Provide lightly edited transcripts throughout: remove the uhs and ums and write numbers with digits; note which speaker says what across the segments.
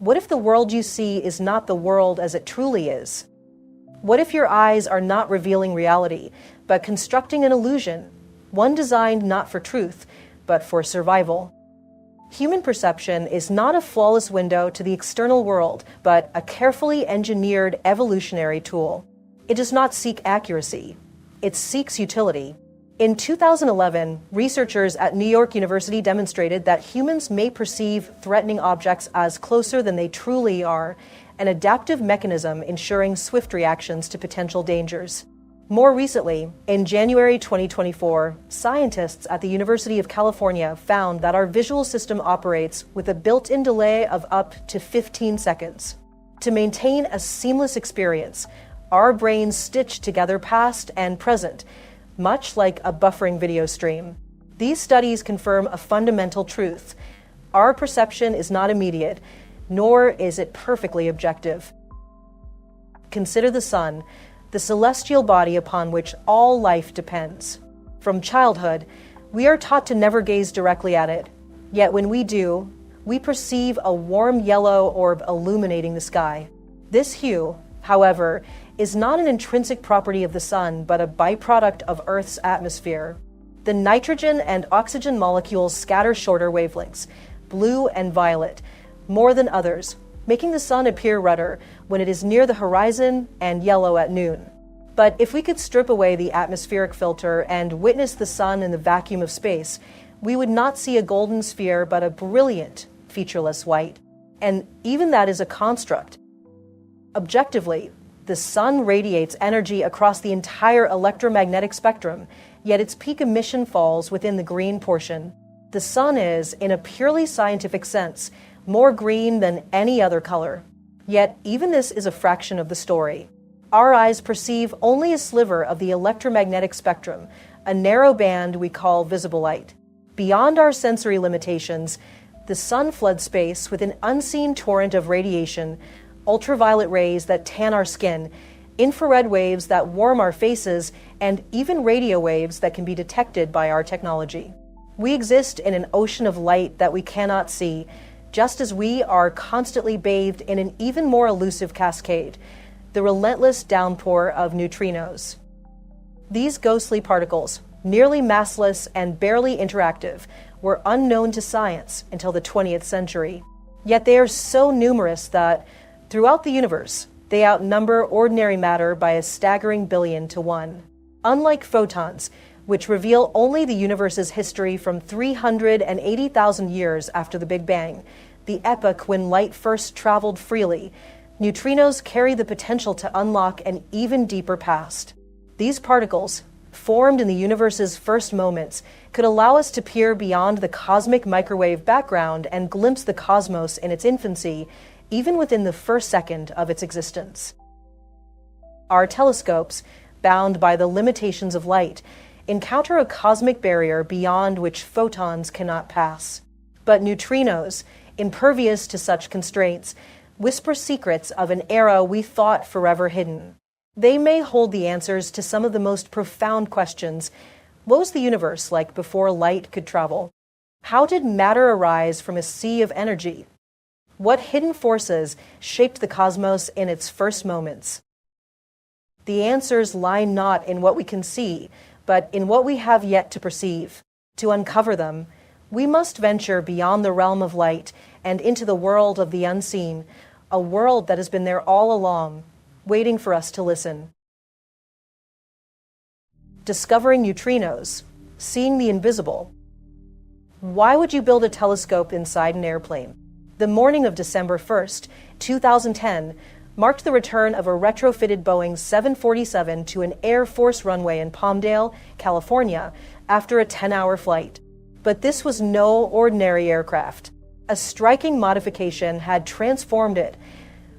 Speaker 1: What if the world you see is not the world as it truly is? What if your eyes are not revealing reality, but constructing an illusion, one designed not for truth, but for survival? Human perception is not a flawless window to the external world, but a carefully engineered evolutionary tool. It does not seek accuracy. It seeks utility. In 2011, researchers at New York University demonstrated that humans may perceive threatening objects as closer than they truly are, an adaptive mechanism ensuring swift reactions to potential dangers. More recently, in January 2024, scientists at the University of California found that our visual system operates with a built-in delay of up to 15 seconds. To maintain a seamless experience, our brains stitch together past and present, much like a buffering video stream. These studies confirm a fundamental truth. Our perception is not immediate, nor is it perfectly objective. Consider the sun, the celestial body upon which all life depends. From childhood, we are taught to never gaze directly at it. Yet when we do, we perceive a warm yellow orb illuminating the sky. This hue, however, is not an intrinsic property of the sun, but a byproduct of Earth's atmosphere. The nitrogen and oxygen molecules scatter shorter wavelengths, blue and violet, more than others, making the sun appear redder when it is near the horizon and yellow at noon. But if we could strip away the atmospheric filter and witness the sun in the vacuum of space, we would not see a golden sphere, but a brilliant, featureless white. And even that is a construct. Objectively, the sun radiates energy across the entire electromagnetic spectrum, yet its peak emission falls within the green portion. The sun is, in a purely scientific sense, more green than any other color. Yet even this is a fraction of the story. Our eyes perceive only a sliver of the electromagnetic spectrum, a narrow band we call visible light. Beyond our sensory limitations, the sun floods space with an unseen torrent of radiation, ultraviolet rays that tan our skin, infrared waves that warm our faces, and even radio waves that can be detected by our technology. We exist in an ocean of light that we cannot see, just as we are constantly bathed in an even more elusive cascade, the relentless downpour of neutrinos. These ghostly particles, nearly massless and barely interactive, were unknown to science until the 20th century. Yet they are so numerous that, throughout the universe, they outnumber ordinary matter by a staggering billion to one. Unlike photons, which reveal only the universe's history from 380,000 years after the Big Bang, the epoch when light first traveled freely, neutrinos carry the potential to unlock an even deeper past. These particles, formed in the universe's first moments, could allow us to peer beyond the cosmic microwave background and glimpse the cosmos in its infancy, even within the first second of its existence. Our telescopes, bound by the limitations of light, encounter a cosmic barrier beyond which photons cannot pass. But neutrinos, impervious to such constraints, whisper secrets of an era we thought forever hidden. They may hold the answers to some of the most profound questions. What was the universe like before light could travel? How did matter arise from a sea of energy? What hidden forces shaped the cosmos in its first moments? The answers lie not in what we can see, but in what we have yet to perceive. To uncover them, we must venture beyond the realm of light and into the world of the unseen, a world that has been there all along, waiting for us to listen. Discovering neutrinos, seeing the invisible. Why would you build a telescope inside an airplane? The morning of December 1st, 2010, marked the return of a retrofitted Boeing 747 to an Air Force runway in Palmdale, California, after a 10-hour flight. But this was no ordinary aircraft. A striking modification had transformed it.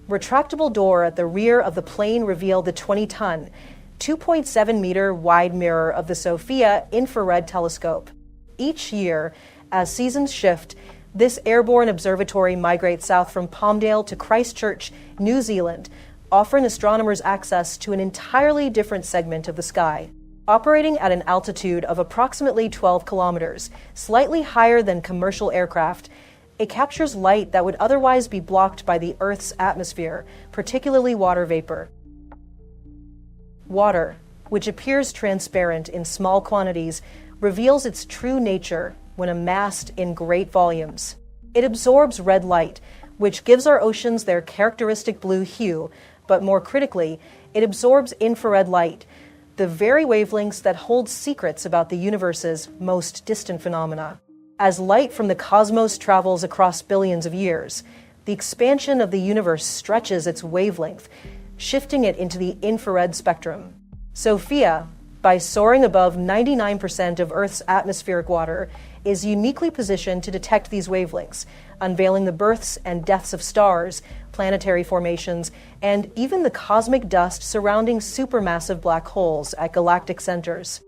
Speaker 1: Retractable door at the rear of the plane revealed the 20-ton, 2.7-meter wide mirror of the SOFIA infrared telescope. Each year, as seasons shift, this airborne observatory migrates south from Palmdale to Christchurch, New Zealand, offering astronomers access to an entirely different segment of the sky. Operating at an altitude of approximately 12 kilometers, slightly higher than commercial aircraft, It captures light that would otherwise be blocked by the Earth's atmosphere, particularly water vapor. Water, which appears transparent in small quantities, reveals its true nature when amassed in great volumes. It absorbs red light, which gives our oceans their characteristic blue hue, but more critically, it absorbs infrared light, the very wavelengths that hold secrets about the universe's most distant phenomena. As light from the cosmos travels across billions of years, the expansion of the universe stretches its wavelength, shifting it into the infrared spectrum. Sophia, by soaring above 99% of Earth's atmospheric water, is uniquely positioned to detect these wavelengths, unveiling the births and deaths of stars, planetary formations, and even the cosmic dust surrounding supermassive black holes at galactic centers.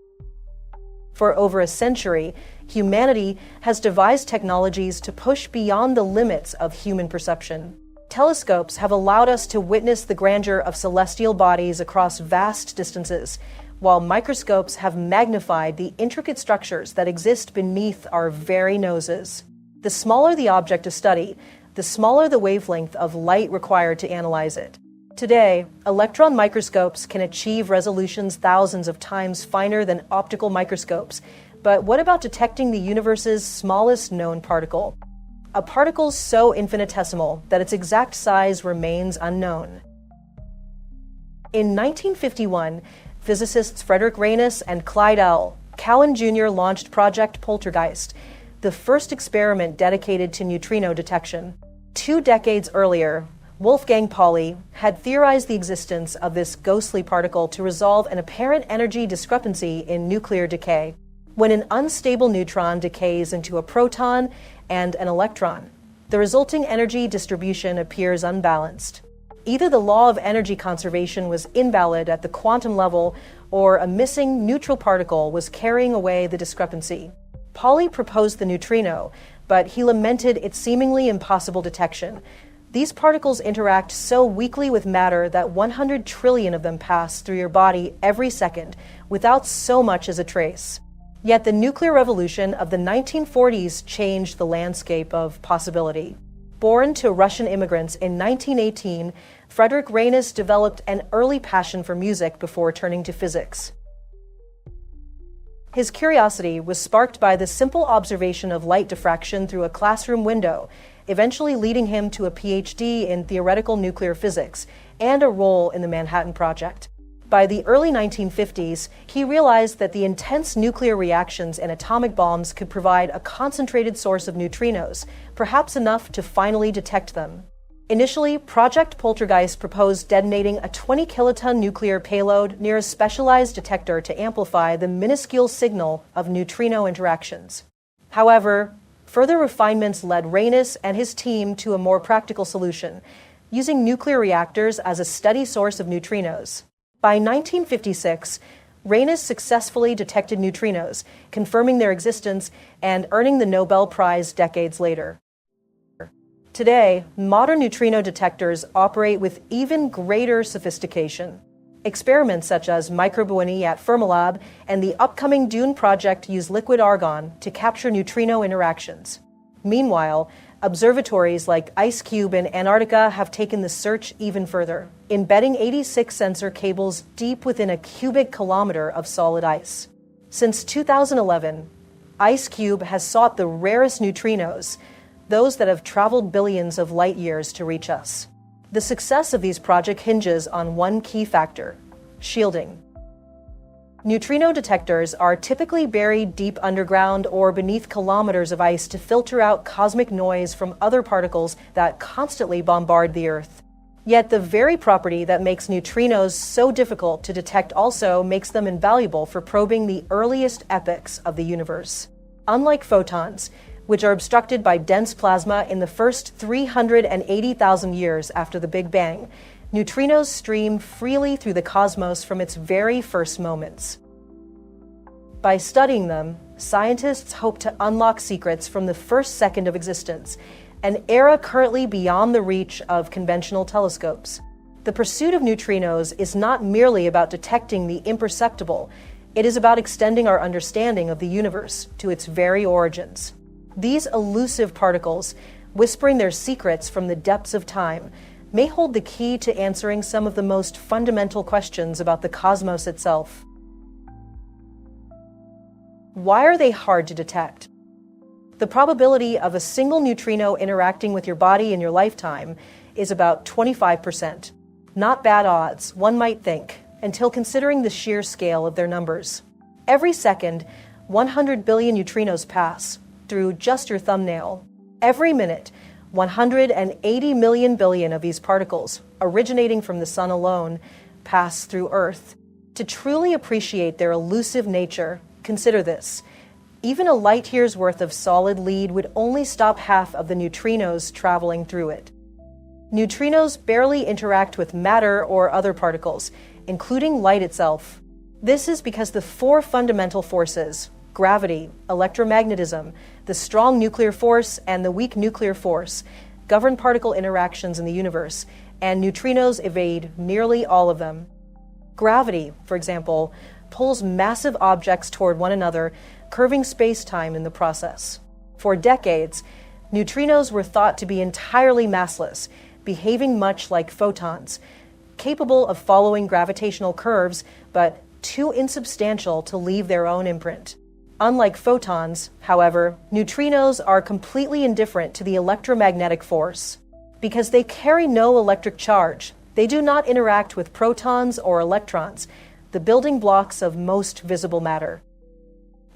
Speaker 1: For over a century, humanity has devised technologies to push beyond the limits of human perception. Telescopes have allowed us to witness the grandeur of celestial bodies across vast distances, while microscopes have magnified the intricate structures that exist beneath our very noses. The smaller the object to study, the smaller the wavelength of light required to analyze it. Today, electron microscopes can achieve resolutions thousands of times finer than optical microscopes. But what about detecting the universe's smallest known particle? A particle so infinitesimal that its exact size remains unknown. In 1951, physicists Frederick Raynes and Clyde L. Cowan Jr. launched Project Poltergeist, the first experiment dedicated to neutrino detection. 2 decades earlier, Wolfgang Pauli had theorized the existence of this ghostly particle to resolve an apparent energy discrepancy in nuclear decay, when an unstable neutron decays into a proton and an electron. The resulting energy distribution appears unbalanced. Either the law of energy conservation was invalid at the quantum level, or a missing neutral particle was carrying away the discrepancy. Pauli proposed the neutrino, but he lamented its seemingly impossible detection. These particles interact so weakly with matter that 100 trillion of them pass through your body every second, without so much as a trace. Yet the nuclear revolution of the 1940s changed the landscape of possibility. Born to Russian immigrants in 1918, Frederick Raynes developed an early passion for music before turning to physics. His curiosity was sparked by the simple observation of light diffraction through a classroom window, eventually leading him to a PhD in theoretical nuclear physics and a role in the Manhattan Project. By the early 1950s, he realized that the intense nuclear reactions in atomic bombs could provide a concentrated source of neutrinos, perhaps enough to finally detect them. Initially, Project Poltergeist proposed detonating a 20-kiloton nuclear payload near a specialized detector to amplify the minuscule signal of neutrino interactions. However, further refinements led Raynes and his team to a more practical solution, using nuclear reactors as a steady source of neutrinos. By 1956, Raynes successfully detected neutrinos, confirming their existence and earning the Nobel Prize decades later. Today, modern neutrino detectors operate with even greater sophistication. Experiments such as Microbuoy at Fermilab and the upcoming Dune project use liquid argon to capture neutrino interactions. Meanwhile, observatories like IceCube in Antarctica have taken the search even further, embedding 86 sensor cables deep within a cubic kilometer of solid ice. Since 2011, IceCube has sought the rarest neutrinos, those that have traveled billions of light years to reach us. The success of these projects hinges on one key factor: shielding. Neutrino detectors are typically buried deep underground or beneath kilometers of ice to filter out cosmic noise from other particles that constantly bombard the Earth. Yet the very property that makes neutrinos so difficult to detect also makes them invaluable for probing the earliest epochs of the universe. Unlike photons, which are obstructed by dense plasma in the first 380,000 years after the Big Bang, neutrinos stream freely through the cosmos from its very first moments. By studying them, scientists hope to unlock secrets from the first second of existence, an era currently beyond the reach of conventional telescopes. The pursuit of neutrinos is not merely about detecting the imperceptible, it is about extending our understanding of the universe to its very origins. These elusive particles, whispering their secrets from the depths of time, may hold the key to answering some of the most fundamental questions about the cosmos itself. Why are they hard to detect? The probability of a single neutrino interacting with your body in your lifetime is about 25%. Not bad odds, one might think, until considering the sheer scale of their numbers. Every second, 100 billion neutrinos pass through just your thumbnail. Every minute, 180 million billion of these particles, originating from the sun alone, pass through Earth. To truly appreciate their elusive nature, consider this. Even a light year's worth of solid lead would only stop half of the neutrinos traveling through it. Neutrinos barely interact with matter or other particles, including light itself. This is because the four fundamental forces, gravity, electromagnetism, the strong nuclear force, and the weak nuclear force, govern particle interactions in the universe, and neutrinos evade nearly all of them. Gravity, for example, pulls massive objects toward one another, curving space-time in the process. For decades, neutrinos were thought to be entirely massless, behaving much like photons, capable of following gravitational curves, but too insubstantial to leave their own imprint. Unlike photons, however, neutrinos are completely indifferent to the electromagnetic force. Because they carry no electric charge, they do not interact with protons or electrons, the building blocks of most visible matter.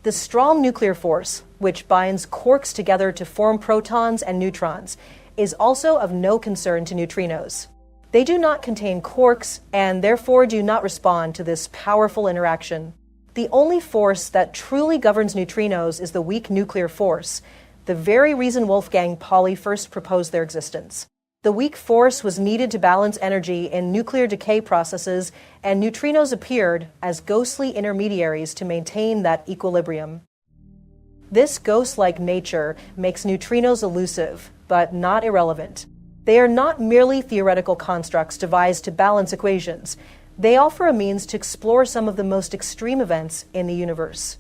Speaker 1: The strong nuclear force, which binds quarks together to form protons and neutrons, is also of no concern to neutrinos. They do not contain quarks and therefore do not respond to this powerful interaction. The only force that truly governs neutrinos is the weak nuclear force, the very reason Wolfgang Pauli first proposed their existence. The weak force was needed to balance energy in nuclear decay processes, and neutrinos appeared as ghostly intermediaries to maintain that equilibrium. This ghost-like nature makes neutrinos elusive, but not irrelevant. They are not merely theoretical constructs devised to balance equations. They offer a means to explore some of the most extreme events in the universe.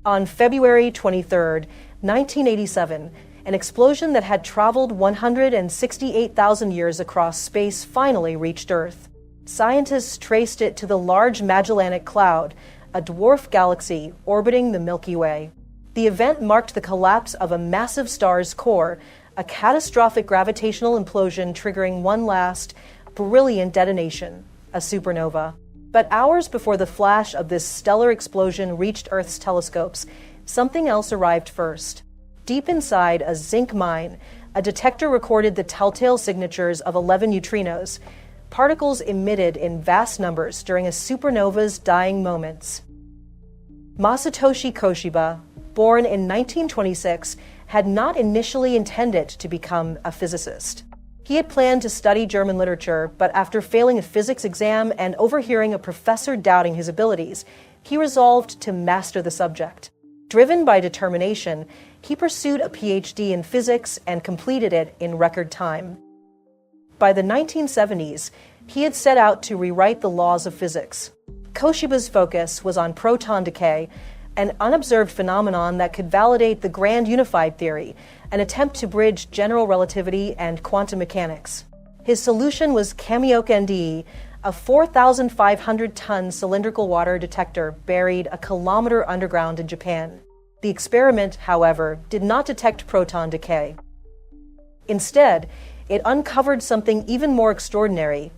Speaker 1: On February 23, 1987, an explosion that had traveled 168,000 years across space finally reached Earth. Scientists traced it to the Large Magellanic Cloud, a dwarf galaxy orbiting the Milky Way. The event marked the collapse of a massive star's core, a catastrophic gravitational implosion triggering one last, brilliant detonation, a supernova. But hours before the flash of this stellar explosion reached Earth's telescopes, something else arrived first. Deep inside a zinc mine, a detector recorded the telltale signatures of 11 neutrinos, particles emitted in vast numbers during a supernova's dying moments. Masatoshi Koshiba, born in 1926, had not initially intended to become a physicist. He had planned to study German literature, but after failing a physics exam and overhearing a professor doubting his abilities, he resolved to master the subject. Driven by determination, he pursued a PhD in physics and completed it in record time. By the 1970s, he had set out to rewrite the laws of physics. Koshiba's focus was on proton decay, an unobserved phenomenon that could validate the grand unified theory, an attempt to bridge general relativity and quantum mechanics. His solution was Kamioka-NDE, a 4,500-ton cylindrical water detector buried a kilometer underground in Japan. The experiment, however, did not detect proton decay. Instead, it uncovered something even more extraordinary: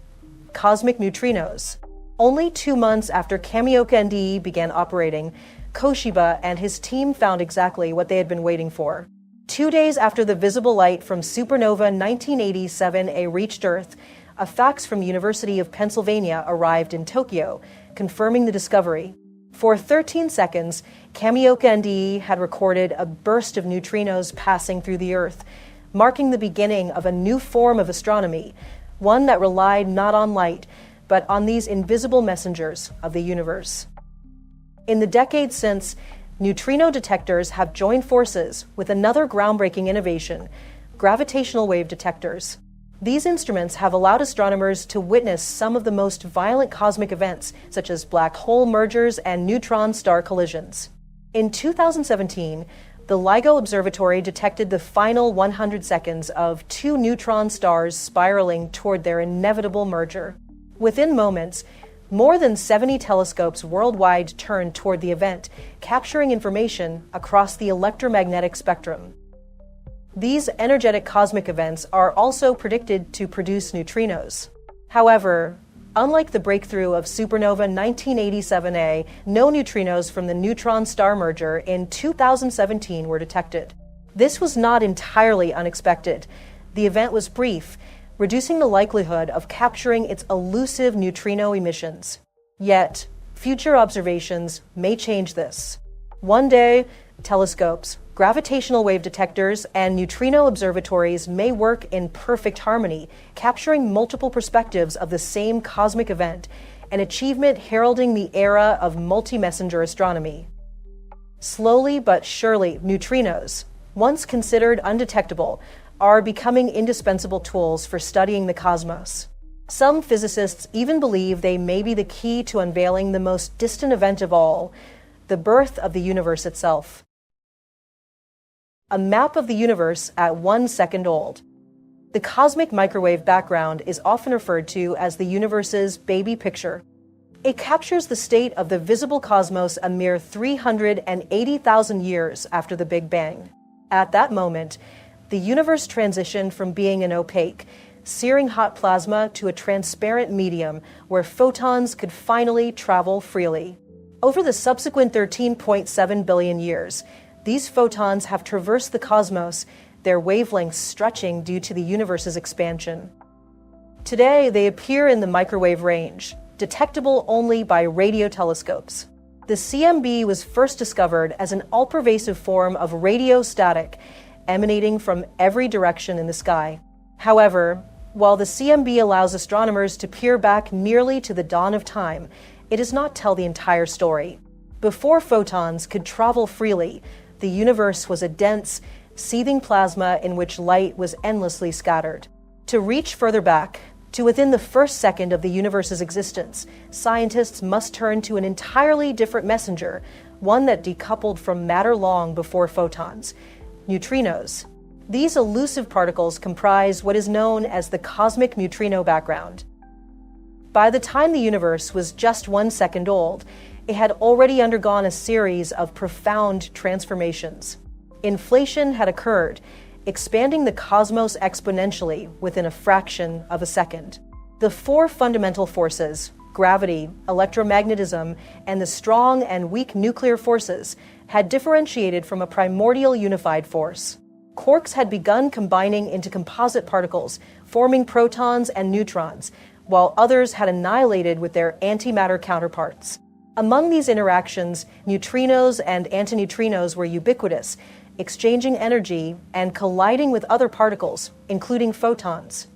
Speaker 1: cosmic neutrinos. Only 2 months after Kamioka-NDE began operating, Koshiba and his team found exactly what they had been waiting for. 2 days after the visible light from supernova 1987A reached Earth, a fax from the University of Pennsylvania arrived in Tokyo, confirming the discovery. For 13 seconds, Kamioka-NDE had recorded a burst of neutrinos passing through the Earth, marking the beginning of a new form of astronomy, one that relied not on light, but on these invisible messengers of the universe. In the decades since, neutrino detectors have joined forces with another groundbreaking innovation: gravitational wave detectors. These instruments have allowed astronomers to witness some of the most violent cosmic events, such as black hole mergers and neutron star collisions. In 2017, the LIGO observatory detected the final 100 seconds of two neutron stars spiraling toward their inevitable merger. Within moments, more than 70 telescopes worldwide turned toward the event, capturing information across the electromagnetic spectrum. These energetic cosmic events are also predicted to produce neutrinos. However, unlike the breakthrough of supernova 1987A, no neutrinos from the neutron star merger in 2017 were detected. This was not entirely unexpected. The event was brief, reducing the likelihood of capturing its elusive neutrino emissions. Yet, future observations may change this. One day, telescopes, gravitational wave detectors, and neutrino observatories may work in perfect harmony, capturing multiple perspectives of the same cosmic event, an achievement heralding the era of multi-messenger astronomy. Slowly but surely, neutrinos, once considered undetectable, are becoming indispensable tools for studying the cosmos. Some physicists even believe they may be the key to unveiling the most distant event of all, the birth of the universe itself. A map of the universe at 1 second old. The cosmic microwave background is often referred to as the universe's baby picture. It captures the state of the visible cosmos a mere 380,000 years after the Big Bang. At that moment, the universe transitioned from being an opaque, searing hot plasma to a transparent medium where photons could finally travel freely. Over the subsequent 13.7 billion years, these photons have traversed the cosmos, their wavelengths stretching due to the universe's expansion. Today, they appear in the microwave range, detectable only by radio telescopes. The CMB was first discovered as an all-pervasive form of radio static, emanating from every direction in the sky. However, while the CMB allows astronomers to peer back nearly to the dawn of time, it does not tell the entire story. Before photons could travel freely, the universe was a dense, seething plasma in which light was endlessly scattered. To reach further back, to within the first second of the universe's existence, scientists must turn to an entirely different messenger, one that decoupled from matter long before photons: neutrinos. These elusive particles comprise what is known as the cosmic neutrino background. By the time the universe was just 1 second old, it had already undergone a series of profound transformations. Inflation had occurred, expanding the cosmos exponentially within a fraction of a second. The four fundamental forces, gravity, electromagnetism, and the strong and weak nuclear forces, had differentiated from a primordial unified force. Quarks had begun combining into composite particles, forming protons and neutrons, while others had annihilated with their antimatter counterparts. Among these interactions, neutrinos and antineutrinos were ubiquitous, exchanging energy and colliding with other particles, including photons.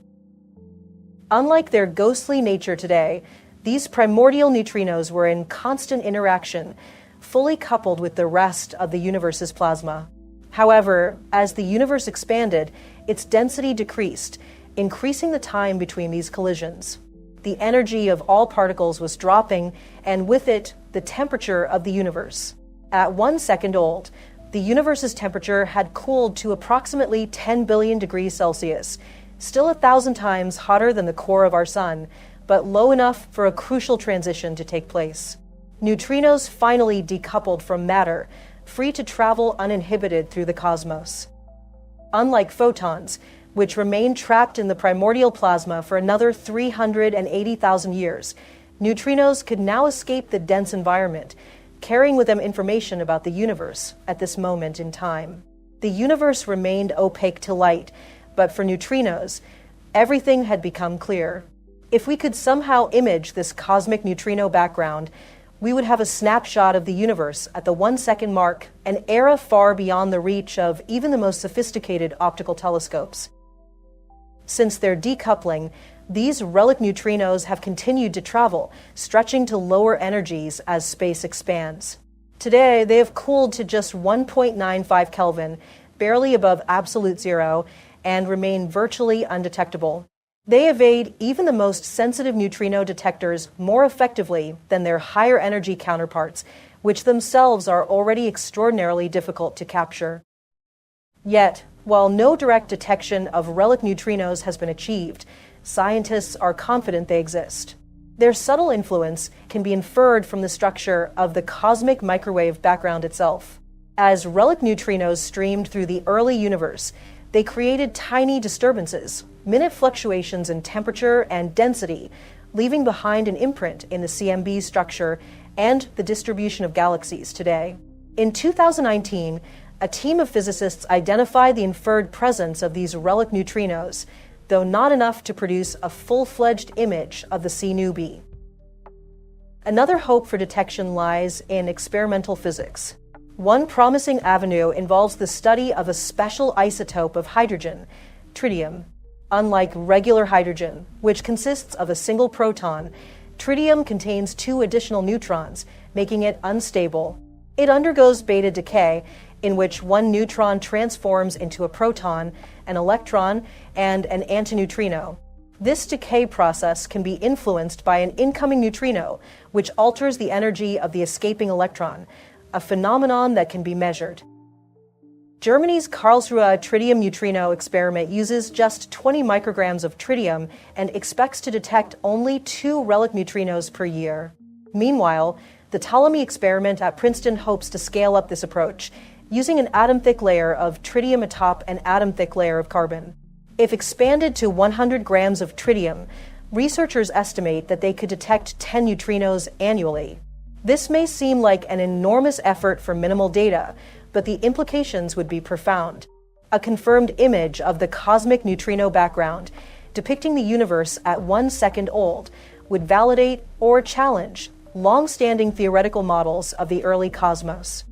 Speaker 1: Unlike their ghostly nature today, these primordial neutrinos were in constant interaction, fully coupled with the rest of the universe's plasma. However, as the universe expanded, its density decreased, increasing the time between these collisions. The energy of all particles was dropping, and with it, the temperature of the universe. At 1 second old, the universe's temperature had cooled to approximately 10 billion degrees Celsius, still 1,000 times hotter than the core of our sun, but low enough for a crucial transition to take place. Neutrinos finally decoupled from matter, free to travel uninhibited through the cosmos. Unlike photons, which remained trapped in the primordial plasma for another 380,000 years, neutrinos could now escape the dense environment, carrying with them information about the universe at this moment in time. The universe remained opaque to light, but for neutrinos, everything had become clear. If we could somehow image this cosmic neutrino background, we would have a snapshot of the universe at the 1 second mark, an era far beyond the reach of even the most sophisticated optical telescopes. Since their decoupling, these relic neutrinos have continued to travel, stretching to lower energies as space expands. Today, they have cooled to just 1.95 Kelvin, barely above absolute zero, and remain virtually undetectable. They evade even the most sensitive neutrino detectors more effectively than their higher energy counterparts, which themselves are already extraordinarily difficult to capture. Yet, while no direct detection of relic neutrinos has been achieved, scientists are confident they exist. Their subtle influence can be inferred from the structure of the cosmic microwave background itself. As relic neutrinos streamed through the early universe, they created tiny disturbances, minute fluctuations in temperature and density, leaving behind an imprint in the CMB structure and the distribution of galaxies today. In 2019, a team of physicists identified the inferred presence of these relic neutrinos, though not enough to produce a full-fledged image of the C-newbie. Another hope for detection lies in experimental physics. One promising avenue involves the study of a special isotope of hydrogen, tritium. Unlike regular hydrogen, which consists of a single proton, tritium contains 2 additional neutrons, making it unstable. It undergoes beta decay, in which one neutron transforms into a proton, an electron, and an antineutrino. This decay process can be influenced by an incoming neutrino, which alters the energy of the escaping electron, a phenomenon that can be measured. Germany's Karlsruhe tritium neutrino experiment uses just 20 micrograms of tritium and expects to detect only 2 relic neutrinos per year. Meanwhile, the Ptolemy experiment at Princeton hopes to scale up this approach, using an atom-thick layer of tritium atop an atom-thick layer of carbon. If expanded to 100 grams of tritium, researchers estimate that they could detect 10 neutrinos annually. This may seem like an enormous effort for minimal data, but the implications would be profound. A confirmed image of the cosmic neutrino background, depicting the universe at 1 second old, would validate or challenge long-standing theoretical models of the early cosmos.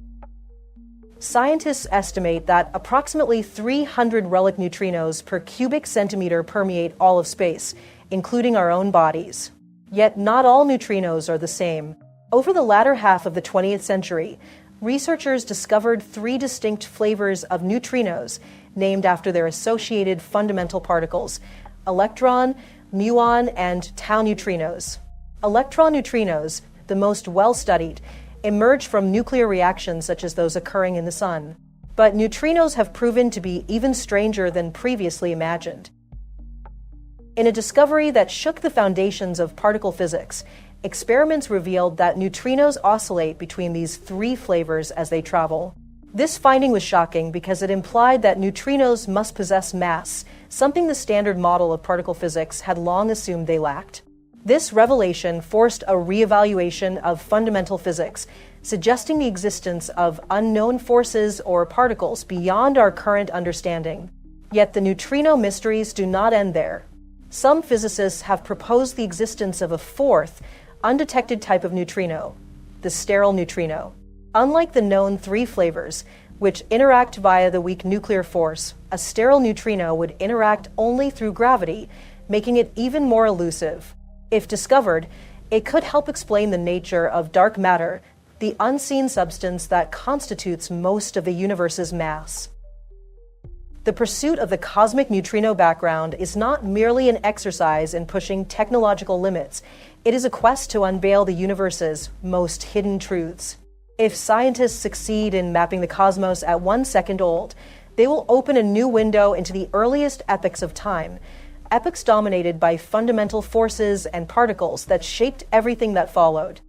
Speaker 1: Scientists estimate that approximately 300 relic neutrinos per cubic centimeter permeate all of space, including our own bodies. Yet not all neutrinos are the same. Over the latter half of the 20th century, researchers discovered 3 distinct flavors of neutrinos named after their associated fundamental particles: electron, muon, and tau neutrinos. Electron neutrinos, the most well-studied, emerge from nuclear reactions such as those occurring in the Sun. But neutrinos have proven to be even stranger than previously imagined. In a discovery that shook the foundations of particle physics, experiments revealed that neutrinos oscillate between these 3 flavors as they travel. This finding was shocking because it implied that neutrinos must possess mass, something the standard model of particle physics had long assumed they lacked. This revelation forced a reevaluation of fundamental physics, suggesting the existence of unknown forces or particles beyond our current understanding. Yet the neutrino mysteries do not end there. Some physicists have proposed the existence of a 4th, undetected type of neutrino, the sterile neutrino. Unlike the known 3 flavors, which interact via the weak nuclear force, a sterile neutrino would interact only through gravity, making it even more elusive. If discovered, it could help explain the nature of dark matter, the unseen substance that constitutes most of the universe's mass. The pursuit of the cosmic neutrino background is not merely an exercise in pushing technological limits. It is a quest to unveil the universe's most hidden truths. If scientists succeed in mapping the cosmos at 1 second old, they will open a new window into the earliest epochs of time, epochs dominated by fundamental forces and particles that shaped everything that followed.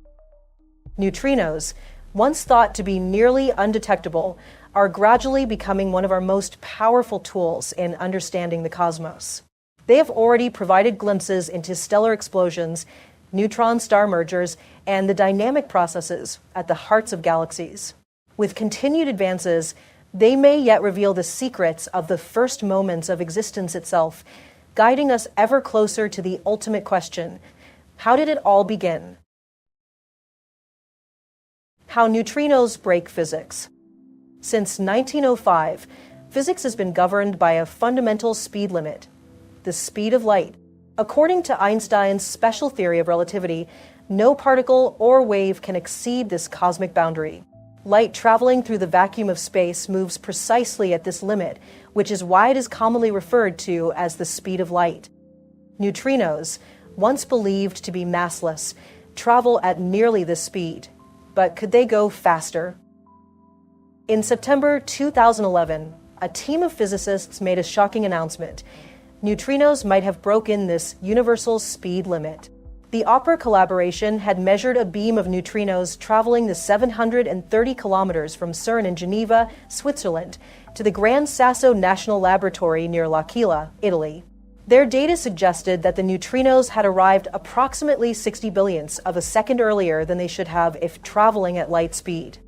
Speaker 1: Neutrinos, once thought to be nearly undetectable, are gradually becoming one of our most powerful tools in understanding the cosmos. They have already provided glimpses into stellar explosions, neutron-star mergers, and the dynamic processes at the hearts of galaxies. With continued advances, they may yet reveal the secrets of the first moments of existence itself, guiding us ever closer to the ultimate question: how did it all begin? How neutrinos break physics. Since 1905, physics has been governed by a fundamental speed limit: the speed of light. According to Einstein's special theory of relativity, no particle or wave can exceed this cosmic boundary. Light traveling through the vacuum of space moves precisely at this limit, which is why it is commonly referred to as the speed of light. Neutrinos, once believed to be massless, travel at nearly this speed. But could they go faster? In September 2011, a team of physicists made a shocking announcement. Neutrinos might have broken this universal speed limit. The Opera collaboration had measured a beam of neutrinos traveling the 730 kilometers from CERN in Geneva, Switzerland, to the Gran Sasso National Laboratory near L'Aquila, Italy. Their data suggested that the neutrinos had arrived approximately 60 billionths of a second earlier than they should have if traveling at light speed.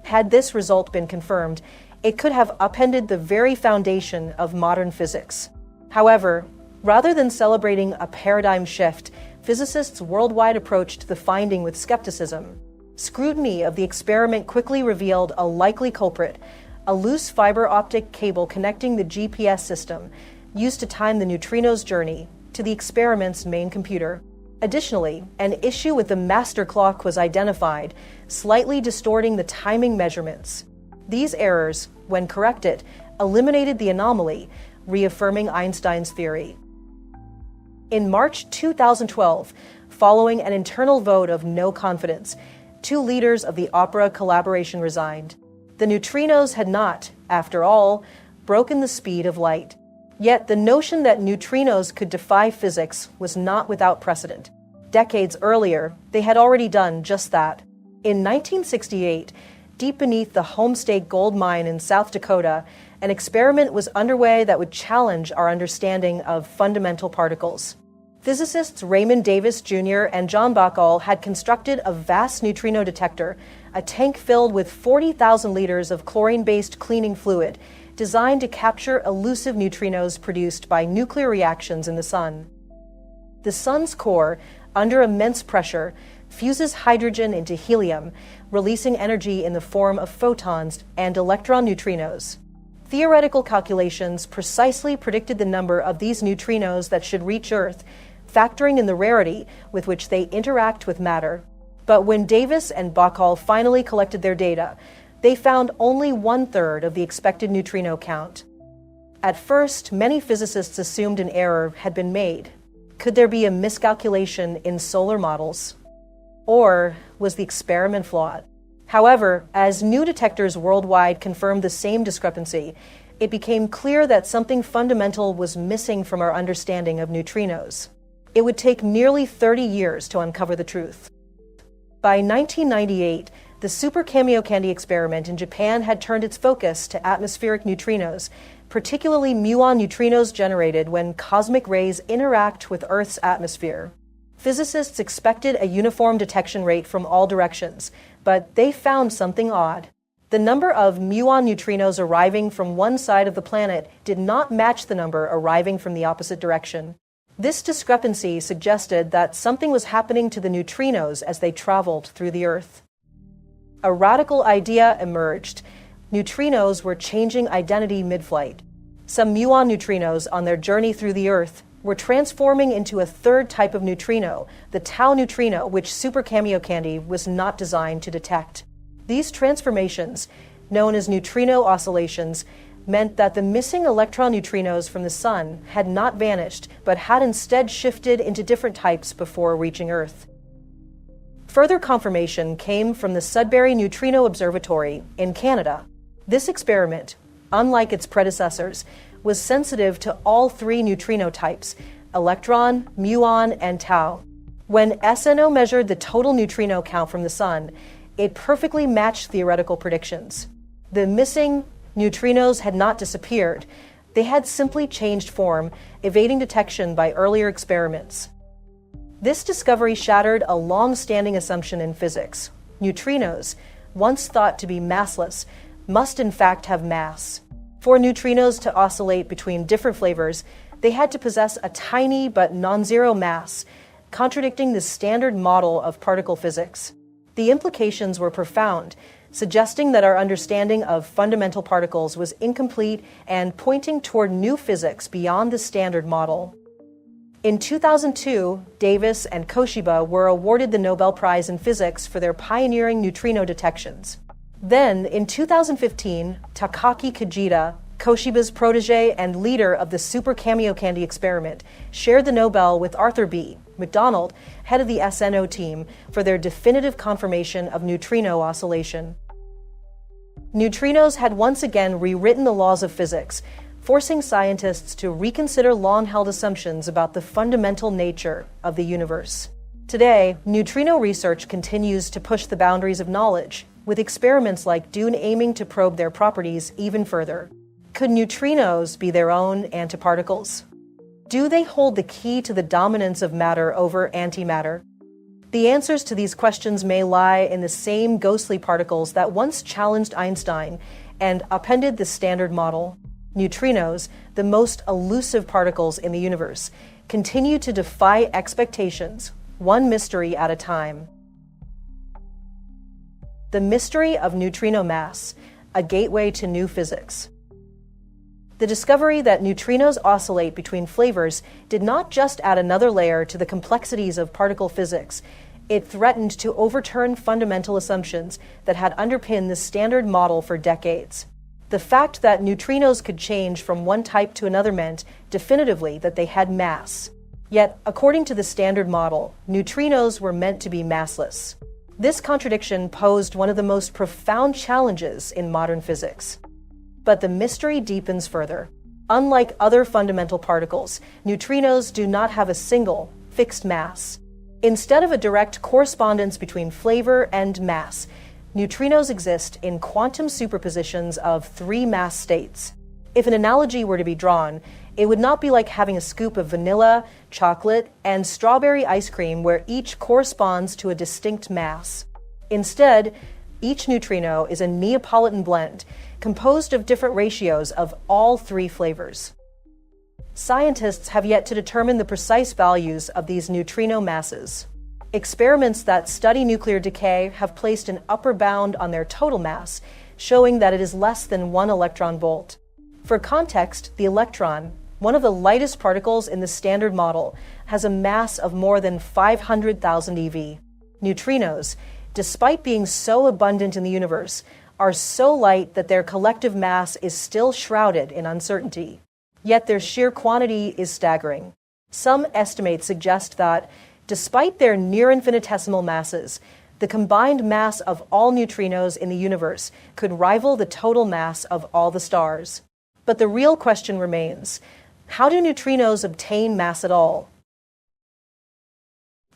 Speaker 1: Had this result been confirmed, it could have upended the very foundation of modern physics. However, rather than celebrating a paradigm shift, physicists worldwide approached the finding with skepticism. Scrutiny of the experiment quickly revealed a likely culprit, a loose fiber optic cable connecting the GPS system used to time the neutrino's journey to the experiment's main computer. Additionally, an issue with the master clock was identified, slightly distorting the timing measurements. These errors, when corrected, eliminated the anomaly, reaffirming Einstein's theory. In March 2012, following an internal vote of no confidence, 2 leaders of the Opera collaboration resigned. The neutrinos had not, after all, broken the speed of light. Yet the notion that neutrinos could defy physics was not without precedent. Decades earlier, they had already done just that. In 1968, deep beneath the Homestake gold mine in South Dakota, an experiment was underway that would challenge our understanding of fundamental particles. Physicists Raymond Davis Jr. and John Bacall had constructed a vast neutrino detector, a tank filled with 40,000 liters of chlorine-based cleaning fluid, designed to capture elusive neutrinos produced by nuclear reactions in the sun. The sun's core, under immense pressure, fuses hydrogen into helium, releasing energy in the form of photons and electron neutrinos. Theoretical calculations precisely predicted the number of these neutrinos that should reach Earth, factoring in the rarity with which they interact with matter. But when Davis and Bacall finally collected their data, they found only 1/3 of the expected neutrino count. At first, many physicists assumed an error had been made. Could there be a miscalculation in solar models? Or was the experiment flawed? However, as new detectors worldwide confirmed the same discrepancy, it became clear that something fundamental was missing from our understanding of neutrinos. It would take nearly 30 years to uncover the truth. By 1998, the Super Kamiokande experiment in Japan had turned its focus to atmospheric neutrinos, particularly muon neutrinos generated when cosmic rays interact with Earth's atmosphere. Physicists expected a uniform detection rate from all directions, but they found something odd. The number of muon neutrinos arriving from one side of the planet did not match the number arriving from the opposite direction. This discrepancy suggested that something was happening to the neutrinos as they traveled through the Earth. A radical idea emerged. Neutrinos were changing identity mid-flight. Some muon neutrinos on their journey through the Earth were transforming into a third type of neutrino, the tau neutrino, which Super Kamiokande was not designed to detect. These transformations, known as neutrino oscillations, meant that the missing electron neutrinos from the Sun had not vanished, but had instead shifted into different types before reaching Earth. Further confirmation came from the Sudbury Neutrino Observatory in Canada. This experiment, unlike its predecessors, was sensitive to all 3 neutrino types, electron, muon, and tau. When SNO measured the total neutrino count from the Sun, it perfectly matched theoretical predictions. The missing neutrinos had not disappeared. They had simply changed form, evading detection by earlier experiments. This discovery shattered a long-standing assumption in physics. Neutrinos, once thought to be massless, must in fact have mass. For neutrinos to oscillate between different flavors, they had to possess a tiny but non-zero mass, contradicting the standard model of particle physics. The implications were profound, suggesting that our understanding of fundamental particles was incomplete and pointing toward new physics beyond the standard model. In 2002, Davis and Koshiba were awarded the Nobel Prize in Physics for their pioneering neutrino detections. Then, in 2015, Takaaki Kajita, Koshiba's protege and leader of the Super Kamiokande experiment, shared the Nobel with Arthur B. McDonald, head of the SNO team, for their definitive confirmation of neutrino oscillation. Neutrinos had once again rewritten the laws of physics, forcing scientists to reconsider long-held assumptions about the fundamental nature of the universe. Today, neutrino research continues to push the boundaries of knowledge, with experiments like Dune aiming to probe their properties even further. Could neutrinos be their own antiparticles? Do they hold the key to the dominance of matter over antimatter? The answers to these questions may lie in the same ghostly particles that once challenged Einstein and upended the Standard Model. Neutrinos, the most elusive particles in the universe, continue to defy expectations, one mystery at a time. The mystery of neutrino mass, a gateway to new physics. The discovery that neutrinos oscillate between flavors did not just add another layer to the complexities of particle physics. It threatened to overturn fundamental assumptions that had underpinned the Standard Model for decades. The fact that neutrinos could change from one type to another meant definitively that they had mass. Yet, according to the Standard Model, neutrinos were meant to be massless. This contradiction posed one of the most profound challenges in modern physics. But the mystery deepens further. Unlike other fundamental particles, neutrinos do not have a single, fixed mass. Instead of a direct correspondence between flavor and mass, neutrinos exist in quantum superpositions of three mass states. If an analogy were to be drawn, it would not be like having a scoop of vanilla, chocolate, and strawberry ice cream where each corresponds to a distinct mass. Instead, each neutrino is a Neapolitan blend composed of different ratios of all three flavors. Scientists have yet to determine the precise values of these neutrino masses. Experiments that study nuclear decay have placed an upper bound on their total mass, showing that it is less than 1 electron volt. For context, the electron, one of the lightest particles in the Standard Model, has a mass of more than 500,000 eV. Neutrinos, despite being so abundant in the universe, are so light that their collective mass is still shrouded in uncertainty. Yet their sheer quantity is staggering. Some estimates suggest that, despite their near-infinitesimal masses, the combined mass of all neutrinos in the universe could rival the total mass of all the stars. But the real question remains: how do neutrinos obtain mass at all?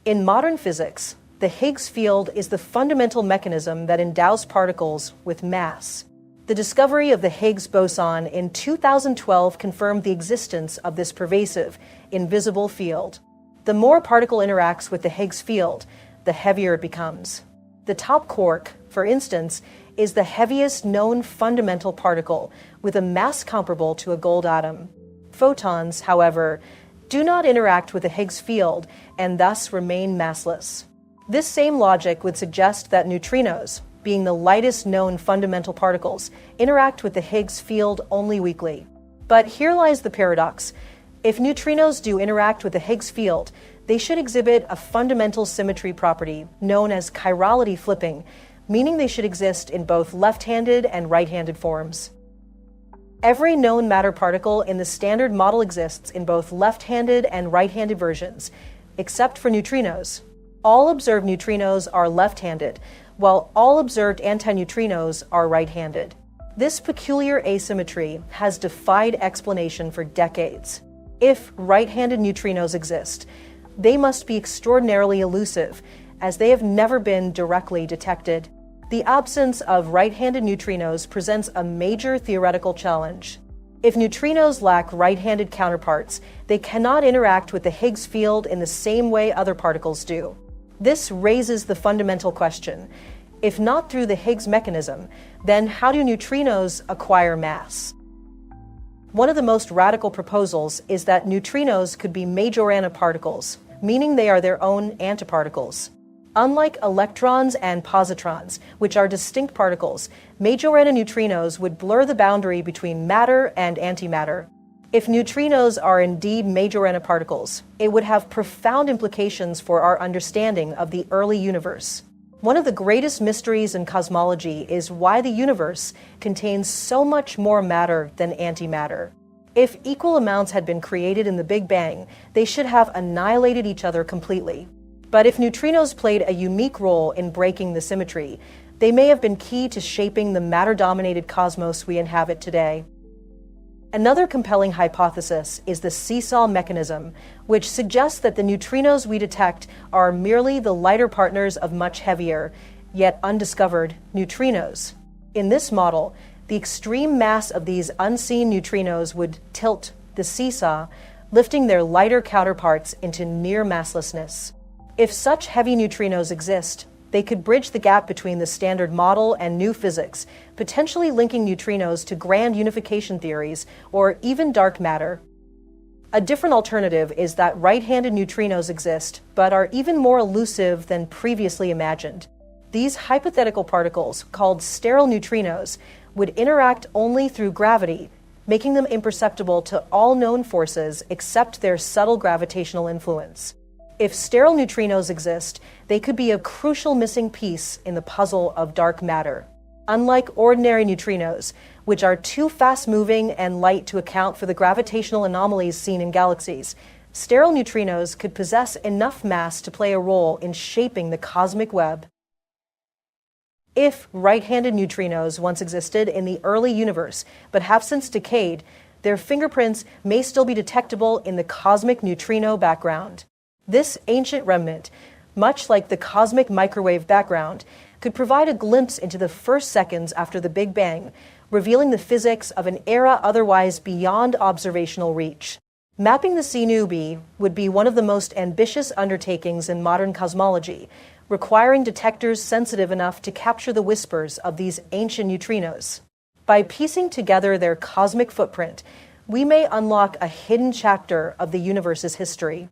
Speaker 1: In modern physics, the Higgs field is the fundamental mechanism that endows particles with mass. The discovery of the Higgs boson in 2012 confirmed the existence of this pervasive, invisible field. The more a particle interacts with the Higgs field, the heavier it becomes. The top quark, for instance, is the heaviest known fundamental particle, with a mass comparable to a gold atom. Photons, however, do not interact with the Higgs field and thus remain massless. This same logic would suggest that neutrinos, being the lightest known fundamental particles, interact with the Higgs field only weakly. But here lies the paradox. If neutrinos do interact with the Higgs field, they should exhibit a fundamental symmetry property known as chirality flipping, meaning they should exist in both left-handed and right-handed forms. Every known matter particle in the Standard Model exists in both left-handed and right-handed versions, except for neutrinos. All observed neutrinos are left-handed, while all observed antineutrinos are right-handed. This peculiar asymmetry has defied explanation for decades. If right-handed neutrinos exist, they must be extraordinarily elusive, as they have never been directly detected. The absence of right-handed neutrinos presents a major theoretical challenge. If neutrinos lack right-handed counterparts, they cannot interact with the Higgs field in the same way other particles do. This raises the fundamental question: if not through the Higgs mechanism, then how do neutrinos acquire mass? One of the most radical proposals is that neutrinos could be Majorana particles, meaning they are their own antiparticles. Unlike electrons and positrons, which are distinct particles, Majorana neutrinos would blur the boundary between matter and antimatter. If neutrinos are indeed Majorana particles, it would have profound implications for our understanding of the early universe. One of the greatest mysteries in cosmology is why the universe contains so much more matter than antimatter. If equal amounts had been created in the Big Bang, they should have annihilated each other completely. But if neutrinos played a unique role in breaking the symmetry, They may have been key to shaping the matter-dominated cosmos we inhabit today. Another compelling hypothesis is the seesaw mechanism, which suggests that the neutrinos we detect are merely the lighter partners of much heavier, yet undiscovered, neutrinos. In this model, the extreme mass of these unseen neutrinos would tilt the seesaw, lifting their lighter counterparts into near masslessness. If such heavy neutrinos exist, they could bridge the gap between the standard model and new physics, potentially linking neutrinos to grand unification theories or even dark matter. A different alternative is that right-handed neutrinos exist, but are even more elusive than previously imagined. These hypothetical particles, called sterile neutrinos, would interact only through gravity, making them imperceptible to all known forces except their subtle gravitational influence. If sterile neutrinos exist, they could be a crucial missing piece in the puzzle of dark matter. Unlike ordinary neutrinos, which are too fast-moving and light to account for the gravitational anomalies seen in galaxies, sterile neutrinos could possess enough mass to play a role in shaping the cosmic web. If right-handed neutrinos once existed in the early universe but have since decayed, their fingerprints may still be detectable in the cosmic neutrino background. This ancient remnant, much like the cosmic microwave background, could provide a glimpse into the first seconds after the Big Bang, revealing the physics of an era otherwise beyond observational reach. Mapping the CNUB would be one of the most ambitious undertakings in modern cosmology, requiring detectors sensitive enough to capture the whispers of these ancient neutrinos. By piecing together their cosmic footprint, we may unlock a hidden chapter of the universe's history.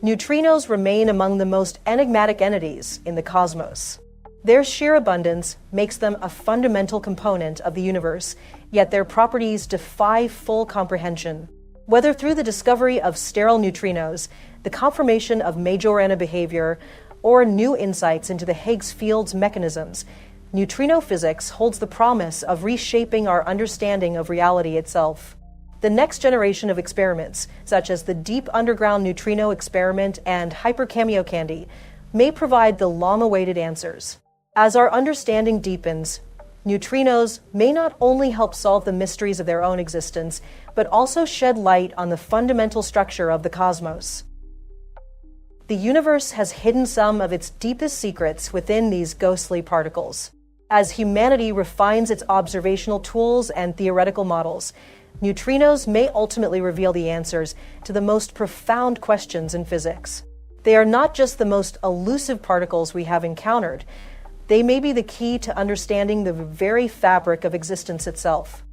Speaker 1: Neutrinos remain among the most enigmatic entities in the cosmos. Their sheer abundance makes them a fundamental component of the universe, yet their properties defy full comprehension. Whether through the discovery of sterile neutrinos, the confirmation of Majorana behavior, or new insights into the Higgs field's mechanisms, neutrino physics holds the promise of reshaping our understanding of reality itself. The next generation of experiments, such as the Deep Underground Neutrino Experiment and Hypercameo may provide the long-awaited answers. As our understanding deepens, neutrinos may not only help solve the mysteries of their own existence, but also shed light on the fundamental structure of the cosmos. The universe has hidden some of its deepest secrets within these ghostly particles. As humanity refines its observational tools and theoretical models, neutrinos may ultimately reveal the answers to the most profound questions in physics. They are not just the most elusive particles we have encountered. They may be the key to understanding the very fabric of existence itself.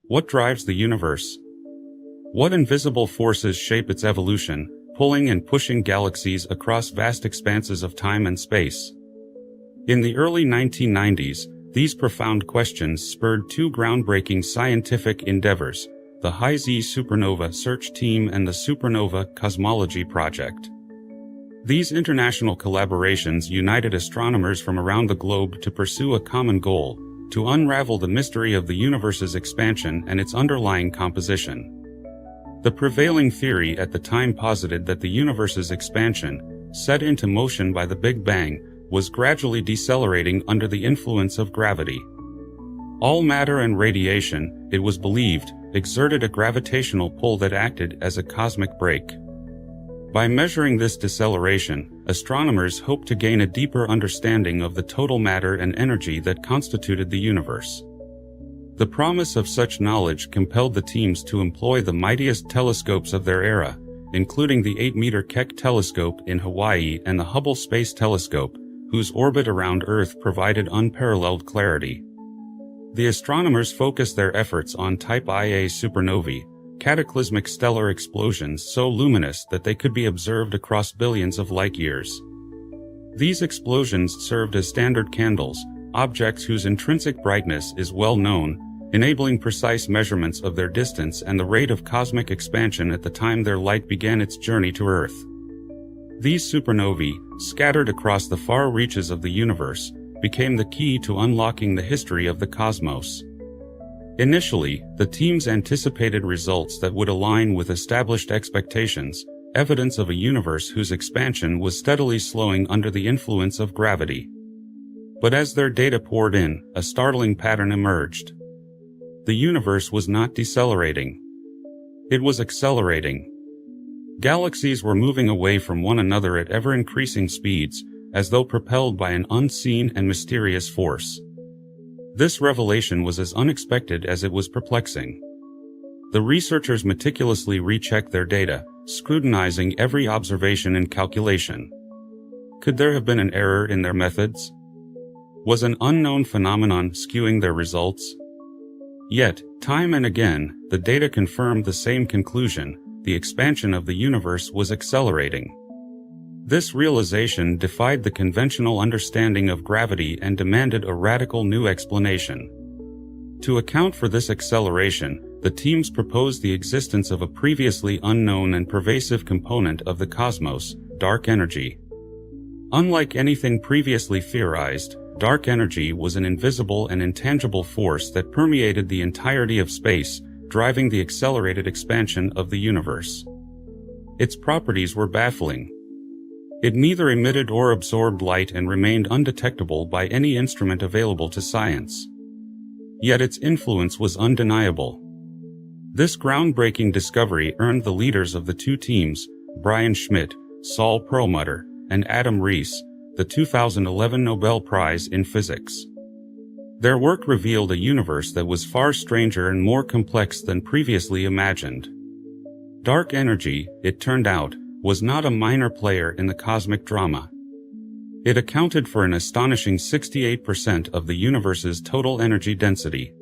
Speaker 2: What drives the universe? What invisible forces shape its evolution, pulling and pushing galaxies across vast expanses of time and space? In the early 1990s, these profound questions spurred two groundbreaking scientific endeavors, the High-Z Supernova Search Team and the Supernova Cosmology Project. These international collaborations united astronomers from around the globe to pursue a common goal, to unravel the mystery of the universe's expansion and its underlying composition. The prevailing theory at the time posited that the universe's expansion, set into motion by the Big Bang, was gradually decelerating under the influence of gravity. All matter and radiation, it was believed, exerted a gravitational pull that acted as a cosmic brake. By measuring this deceleration, astronomers hoped to gain a deeper understanding of the total matter and energy that constituted the universe. The promise of such knowledge compelled the teams to employ the mightiest telescopes of their era, including the 8-meter Keck telescope in Hawaii and the Hubble Space Telescope, whose orbit around Earth provided unparalleled clarity. The astronomers focused their efforts on Type Ia supernovae, cataclysmic stellar explosions so luminous that they could be observed across billions of light-years. These explosions served as standard candles, objects whose intrinsic brightness is well known, enabling precise measurements of their distance and the rate of cosmic expansion at the time their light began its journey to Earth. These supernovae, scattered across the far reaches of the universe, became the key to unlocking the history of the cosmos. Initially, the teams anticipated results that would align with established expectations, evidence of a universe whose expansion was steadily slowing under the influence of gravity. But as their data poured in, a startling pattern emerged. The universe was not decelerating. It was accelerating. Galaxies were moving away from one another at ever-increasing speeds, as though propelled by an unseen and mysterious force. This revelation was as unexpected as it was perplexing. The researchers meticulously rechecked their data, scrutinizing every observation and calculation. Could there have been an error in their methods? Was an unknown phenomenon skewing their results? Yet, time and again, the data confirmed the same conclusion: the expansion of the universe was accelerating. This realization defied the conventional understanding of gravity and demanded a radical new explanation. To account for this acceleration, the teams proposed the existence of a previously unknown and pervasive component of the cosmos, dark energy. Unlike anything previously theorized, dark energy was an invisible and intangible force that permeated the entirety of space, driving the accelerated expansion of the universe. Its properties were baffling. It neither emitted or absorbed light and remained undetectable by any instrument available to science. Yet its influence was undeniable. This groundbreaking discovery earned the leaders of the two teams, Brian Schmidt, Saul Perlmutter, and Adam Rees, the 2011 Nobel Prize in Physics. Their work revealed a universe that was far stranger and more complex than previously imagined. Dark energy, it turned out, was not a minor player in the cosmic drama. It accounted for an astonishing 68% of the universe's total energy density.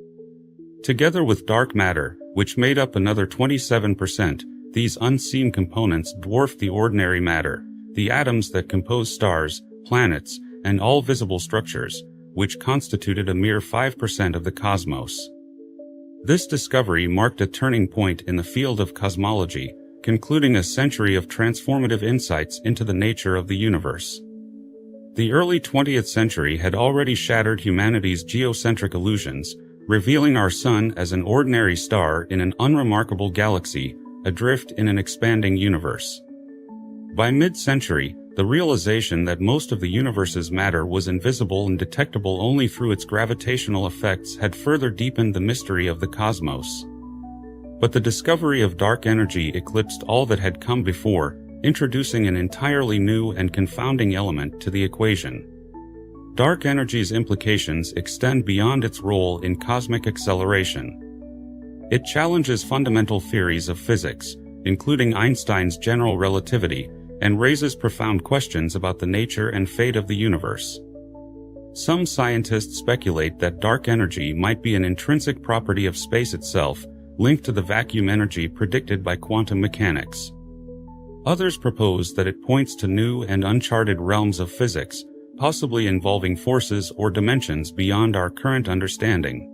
Speaker 2: Together with dark matter, which made up another 27%, these unseen components dwarfed the ordinary matter, the atoms that compose stars, planets, and all visible structures, which constituted a mere 5% of the cosmos. This discovery marked a turning point in the field of cosmology, concluding a century of transformative insights into the nature of the universe. The early 20th century had already shattered humanity's geocentric illusions, revealing our sun as an ordinary star in an unremarkable galaxy, adrift in an expanding universe. By mid-century, the realization that most of the universe's matter was invisible and detectable only through its gravitational effects had further deepened the mystery of the cosmos. But the discovery of dark energy eclipsed all that had come before, introducing an entirely new and confounding element to the equation. Dark energy's implications extend beyond its role in cosmic acceleration. It challenges fundamental theories of physics, including Einstein's general relativity, and raises profound questions about the nature and fate of the universe. Some scientists speculate that dark energy might be an intrinsic property of space itself, linked to the vacuum energy predicted by quantum mechanics. Others propose that it points to new and uncharted realms of physics, possibly involving forces or dimensions beyond our current understanding.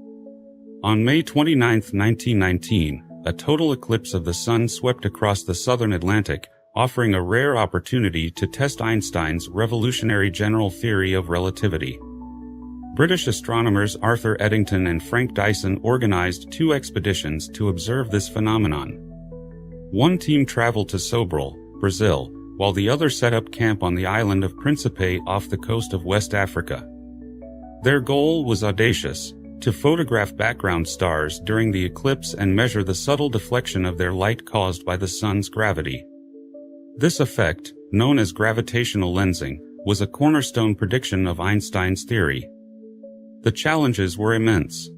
Speaker 2: On May 29, 1919, a total eclipse of the sun swept across the southern Atlantic, offering a rare opportunity to test Einstein's revolutionary general theory of relativity. British astronomers Arthur Eddington and Frank Dyson organized 2 expeditions to observe this phenomenon. One team traveled to Sobral, Brazil, while the other set up camp on the island of Principe off the coast of West Africa. Their goal was audacious: to photograph background stars during the eclipse and measure the subtle deflection of their light caused by the sun's gravity. This effect, known as gravitational lensing, was a cornerstone prediction of Einstein's theory. The challenges were immense.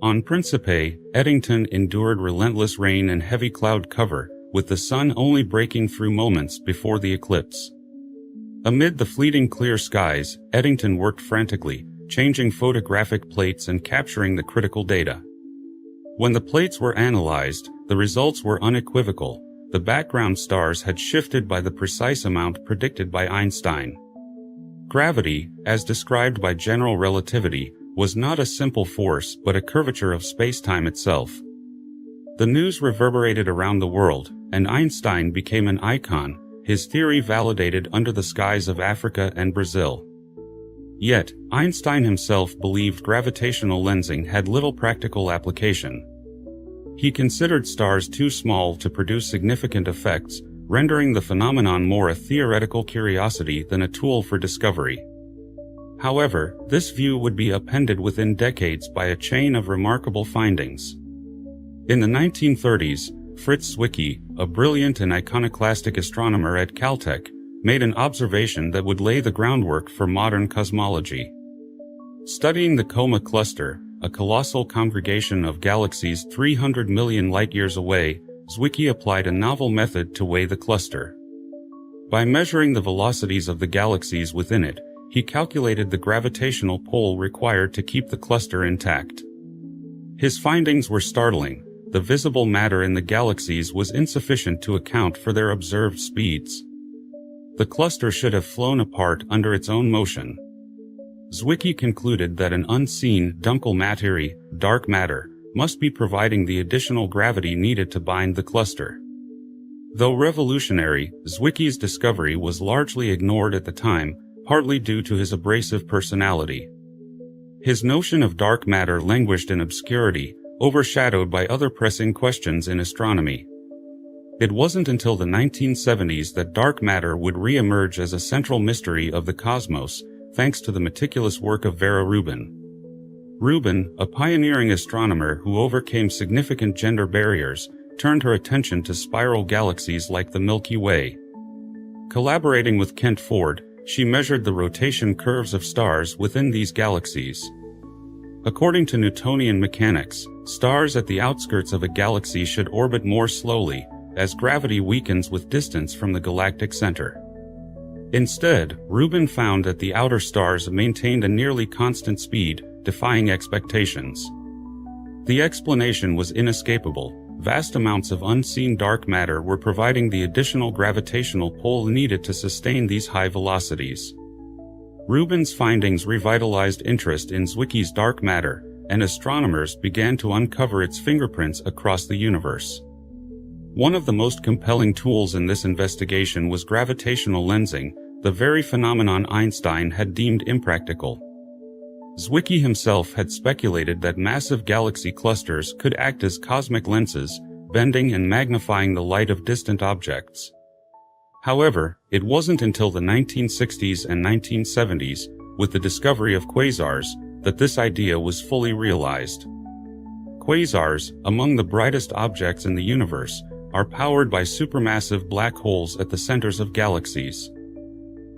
Speaker 2: On Principe, Eddington endured relentless rain and heavy cloud cover, with the sun only breaking through moments before the eclipse. Amid the fleeting clear skies, Eddington worked frantically, changing photographic plates and capturing the critical data. When the plates were analyzed, the results were unequivocal. The background stars had shifted by the precise amount predicted by Einstein. Gravity, as described by general relativity, was not a simple force but a curvature of space-time itself. The news reverberated around the world, and Einstein became an icon, his theory validated under the skies of Africa and Brazil. Yet, Einstein himself believed gravitational lensing had little practical application. He considered stars too small to produce significant effects, rendering the phenomenon more a theoretical curiosity than a tool for discovery. However, this view would be upended within decades by a chain of remarkable findings. In the 1930s, Fritz Zwicky, a brilliant and iconoclastic astronomer at Caltech, made an observation that would lay the groundwork for modern cosmology. Studying the Coma Cluster, a colossal congregation of galaxies 300 million light-years away, Zwicky applied a novel method to weigh the cluster. By measuring the velocities of the galaxies within it, he calculated the gravitational pull required to keep the cluster intact. His findings were startling. The visible matter in the galaxies was insufficient to account for their observed speeds. The cluster should have flown apart under its own motion. Zwicky concluded that an unseen dunkle materie, dark matter, must be providing the additional gravity needed to bind the cluster. Though revolutionary, Zwicky's discovery was largely ignored at the time, partly due to his abrasive personality. His notion of dark matter languished in obscurity, overshadowed by other pressing questions in astronomy. It wasn't until the 1970s that dark matter would re-emerge as a central mystery of the cosmos, thanks to the meticulous work of Vera Rubin. Rubin, a pioneering astronomer who overcame significant gender barriers, turned her attention to spiral galaxies like the Milky Way. Collaborating with Kent Ford, she measured the rotation curves of stars within these galaxies. According to Newtonian mechanics, stars at the outskirts of a galaxy should orbit more slowly, as gravity weakens with distance from the galactic center. Instead, Rubin found that the outer stars maintained a nearly constant speed, defying expectations. The explanation was inescapable. Vast amounts of unseen dark matter were providing the additional gravitational pull needed to sustain these high velocities. Rubin's findings revitalized interest in Zwicky's dark matter, and astronomers began to uncover its fingerprints across the universe. One of the most compelling tools in this investigation was gravitational lensing, the very phenomenon Einstein had deemed impractical. Zwicky himself had speculated that massive galaxy clusters could act as cosmic lenses, bending and magnifying the light of distant objects. However, it wasn't until the 1960s and 1970s, with the discovery of quasars, that this idea was fully realized. Quasars, among the brightest objects in the universe, are powered by supermassive black holes at the centers of galaxies.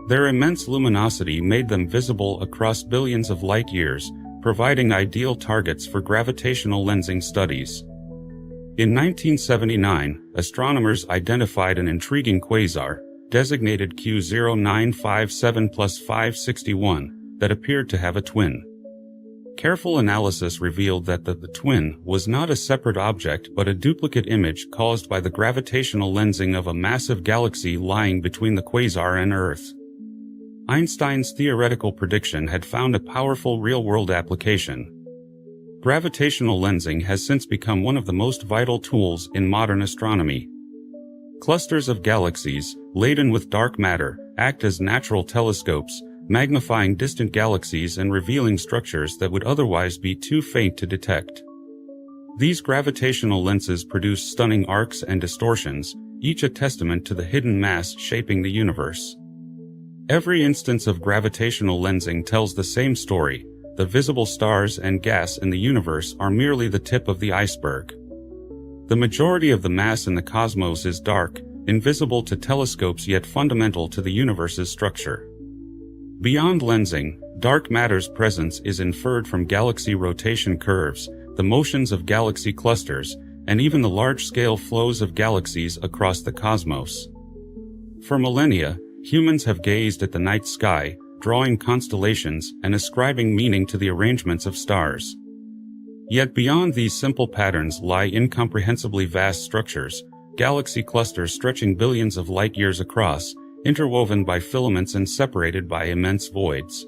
Speaker 2: Their immense luminosity made them visible across billions of light-years, providing ideal targets for gravitational lensing studies. In 1979, astronomers identified an intriguing quasar, designated Q0957+561, that appeared to have a twin. Careful analysis revealed that the twin was not a separate object but a duplicate image caused by the gravitational lensing of a massive galaxy lying between the quasar and Earth. Einstein's theoretical prediction had found a powerful real-world application. Gravitational lensing has since become one of the most vital tools in modern astronomy. Clusters of galaxies, laden with dark matter, act as natural telescopes, magnifying distant galaxies and revealing structures that would otherwise be too faint to detect. These gravitational lenses produce stunning arcs and distortions, each a testament to the hidden mass shaping the universe. Every instance of gravitational lensing tells the same story. The visible stars and gas in the universe are merely the tip of the iceberg. The majority of the mass in the cosmos is dark, invisible to telescopes yet fundamental to the universe's structure. Beyond lensing, dark matter's presence is inferred from galaxy rotation curves, the motions of galaxy clusters, and even the large-scale flows of galaxies across the cosmos. For millennia, humans have gazed at the night sky, drawing constellations and ascribing meaning to the arrangements of stars. Yet beyond these simple patterns lie incomprehensibly vast structures, galaxy clusters stretching billions of light-years across, interwoven by filaments and separated by immense voids.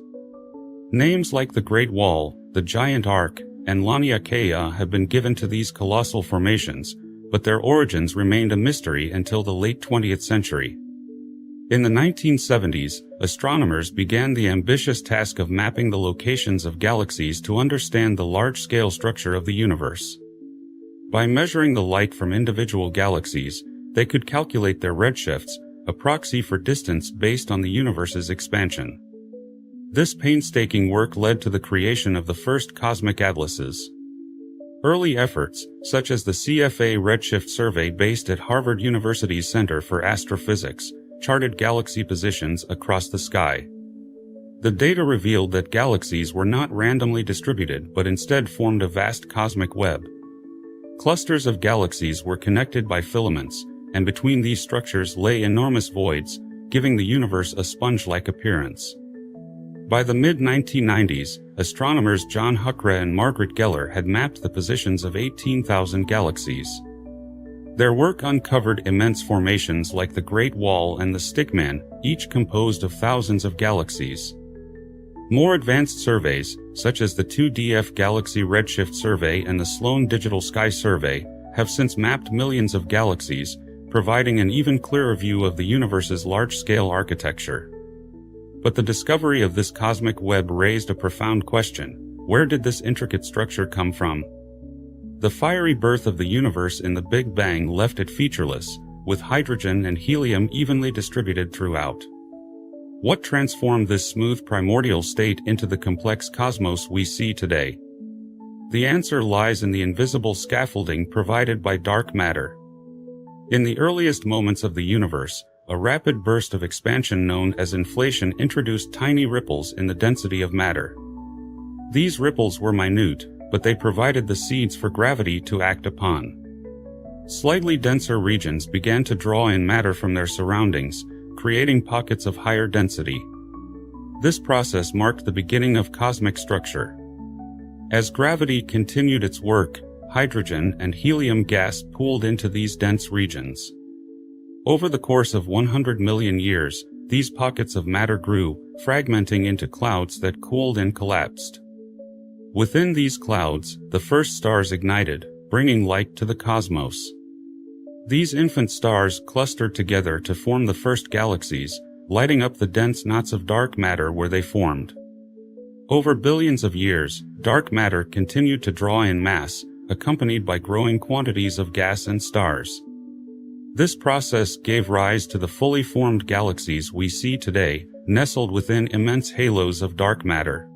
Speaker 2: Names like the Great Wall, the Giant Arc, and Laniakea have been given to these colossal formations, but their origins remained a mystery until the late 20th century. In the 1970s, astronomers began the ambitious task of mapping the locations of galaxies to understand the large-scale structure of the universe. By measuring the light from individual galaxies, they could calculate their redshifts, a proxy for distance based on the universe's expansion. This painstaking work led to the creation of the first cosmic atlases. Early efforts, such as the CFA Redshift Survey based at Harvard University's Center for Astrophysics, charted galaxy positions across the sky. The data revealed that galaxies were not randomly distributed but instead formed a vast cosmic web. Clusters of galaxies were connected by filaments, and between these structures lay enormous voids, giving the universe a sponge-like appearance. By the mid-1990s, astronomers John Huckra and Margaret Geller had mapped the positions of 18,000 galaxies. Their work uncovered immense formations like the Great Wall and the Stickman, each composed of thousands of galaxies. More advanced surveys, such as the 2DF Galaxy Redshift Survey and the Sloan Digital Sky Survey, have since mapped millions of galaxies, providing an even clearer view of the universe's large-scale architecture. But the discovery of this cosmic web raised a profound question: where did this intricate structure come from? The fiery birth of the universe in the Big Bang left it featureless, with hydrogen and helium evenly distributed throughout. What transformed this smooth primordial state into the complex cosmos we see today? The answer lies in the invisible scaffolding provided by dark matter. In the earliest moments of the universe, a rapid burst of expansion known as inflation introduced tiny ripples in the density of matter. These ripples were minute, but they provided the seeds for gravity to act upon. Slightly denser regions began to draw in matter from their surroundings, creating pockets of higher density. This process marked the beginning of cosmic structure. As gravity continued its work, hydrogen and helium gas pooled into these dense regions. Over the course of 100 million years, these pockets of matter grew, fragmenting into clouds that cooled and collapsed. Within these clouds, the first stars ignited, bringing light to the cosmos. These infant stars clustered together to form the first galaxies, lighting up the dense knots of dark matter where they formed. Over billions of years, dark matter continued to draw in mass, accompanied by growing quantities of gas and stars. This process gave rise to the fully formed galaxies we see today, nestled within immense halos of dark matter.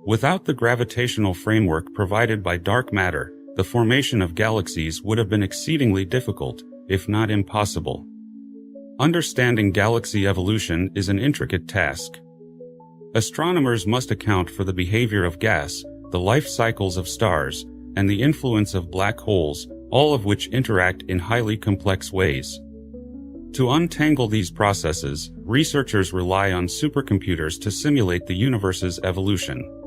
Speaker 2: Without the gravitational framework provided by dark matter, the formation of galaxies would have been exceedingly difficult, if not impossible. Understanding galaxy evolution is an intricate task. Astronomers must account for the behavior of gas, the life cycles of stars, and the influence of black holes, all of which interact in highly complex ways. To untangle these processes, researchers rely on supercomputers to simulate the universe's evolution.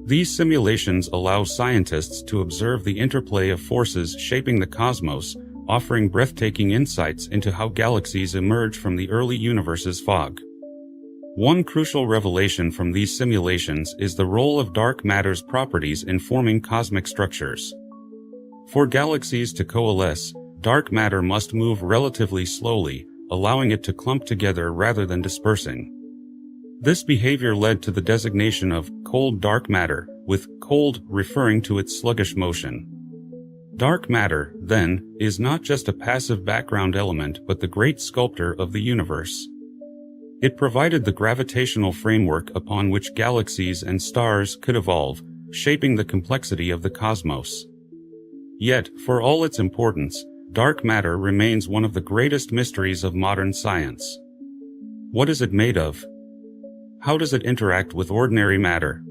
Speaker 2: These simulations allow scientists to observe the interplay of forces shaping the cosmos, offering breathtaking insights into how galaxies emerge from the early universe's fog. One crucial revelation from these simulations is the role of dark matter's properties in forming cosmic structures. For galaxies to coalesce, dark matter must move relatively slowly, allowing it to clump together rather than dispersing. This behavior led to the designation of cold dark matter, with cold referring to its sluggish motion. Dark matter, then, is not just a passive background element but the great sculptor of the universe. It provided the gravitational framework upon which galaxies and stars could evolve, shaping the complexity of the cosmos. Yet, for all its importance, dark matter remains one of the greatest mysteries of modern science. What is it made of? How does it interact with ordinary matter?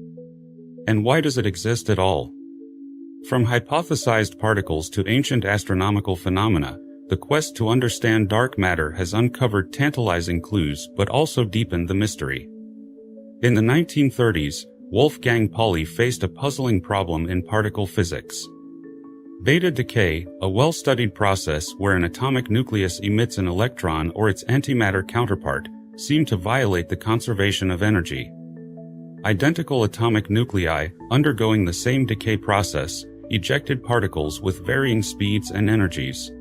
Speaker 2: And why does it exist at all? From hypothesized particles to ancient astronomical phenomena, the quest to understand dark matter has uncovered tantalizing clues but also deepened the mystery. In the 1930s, Wolfgang Pauli faced a puzzling problem in particle physics. Beta decay, a well-studied process where an atomic nucleus emits an electron or its antimatter counterpart, seemed to violate the conservation of energy. Identical atomic nuclei, undergoing the same decay process, ejected particles with varying speeds and energies.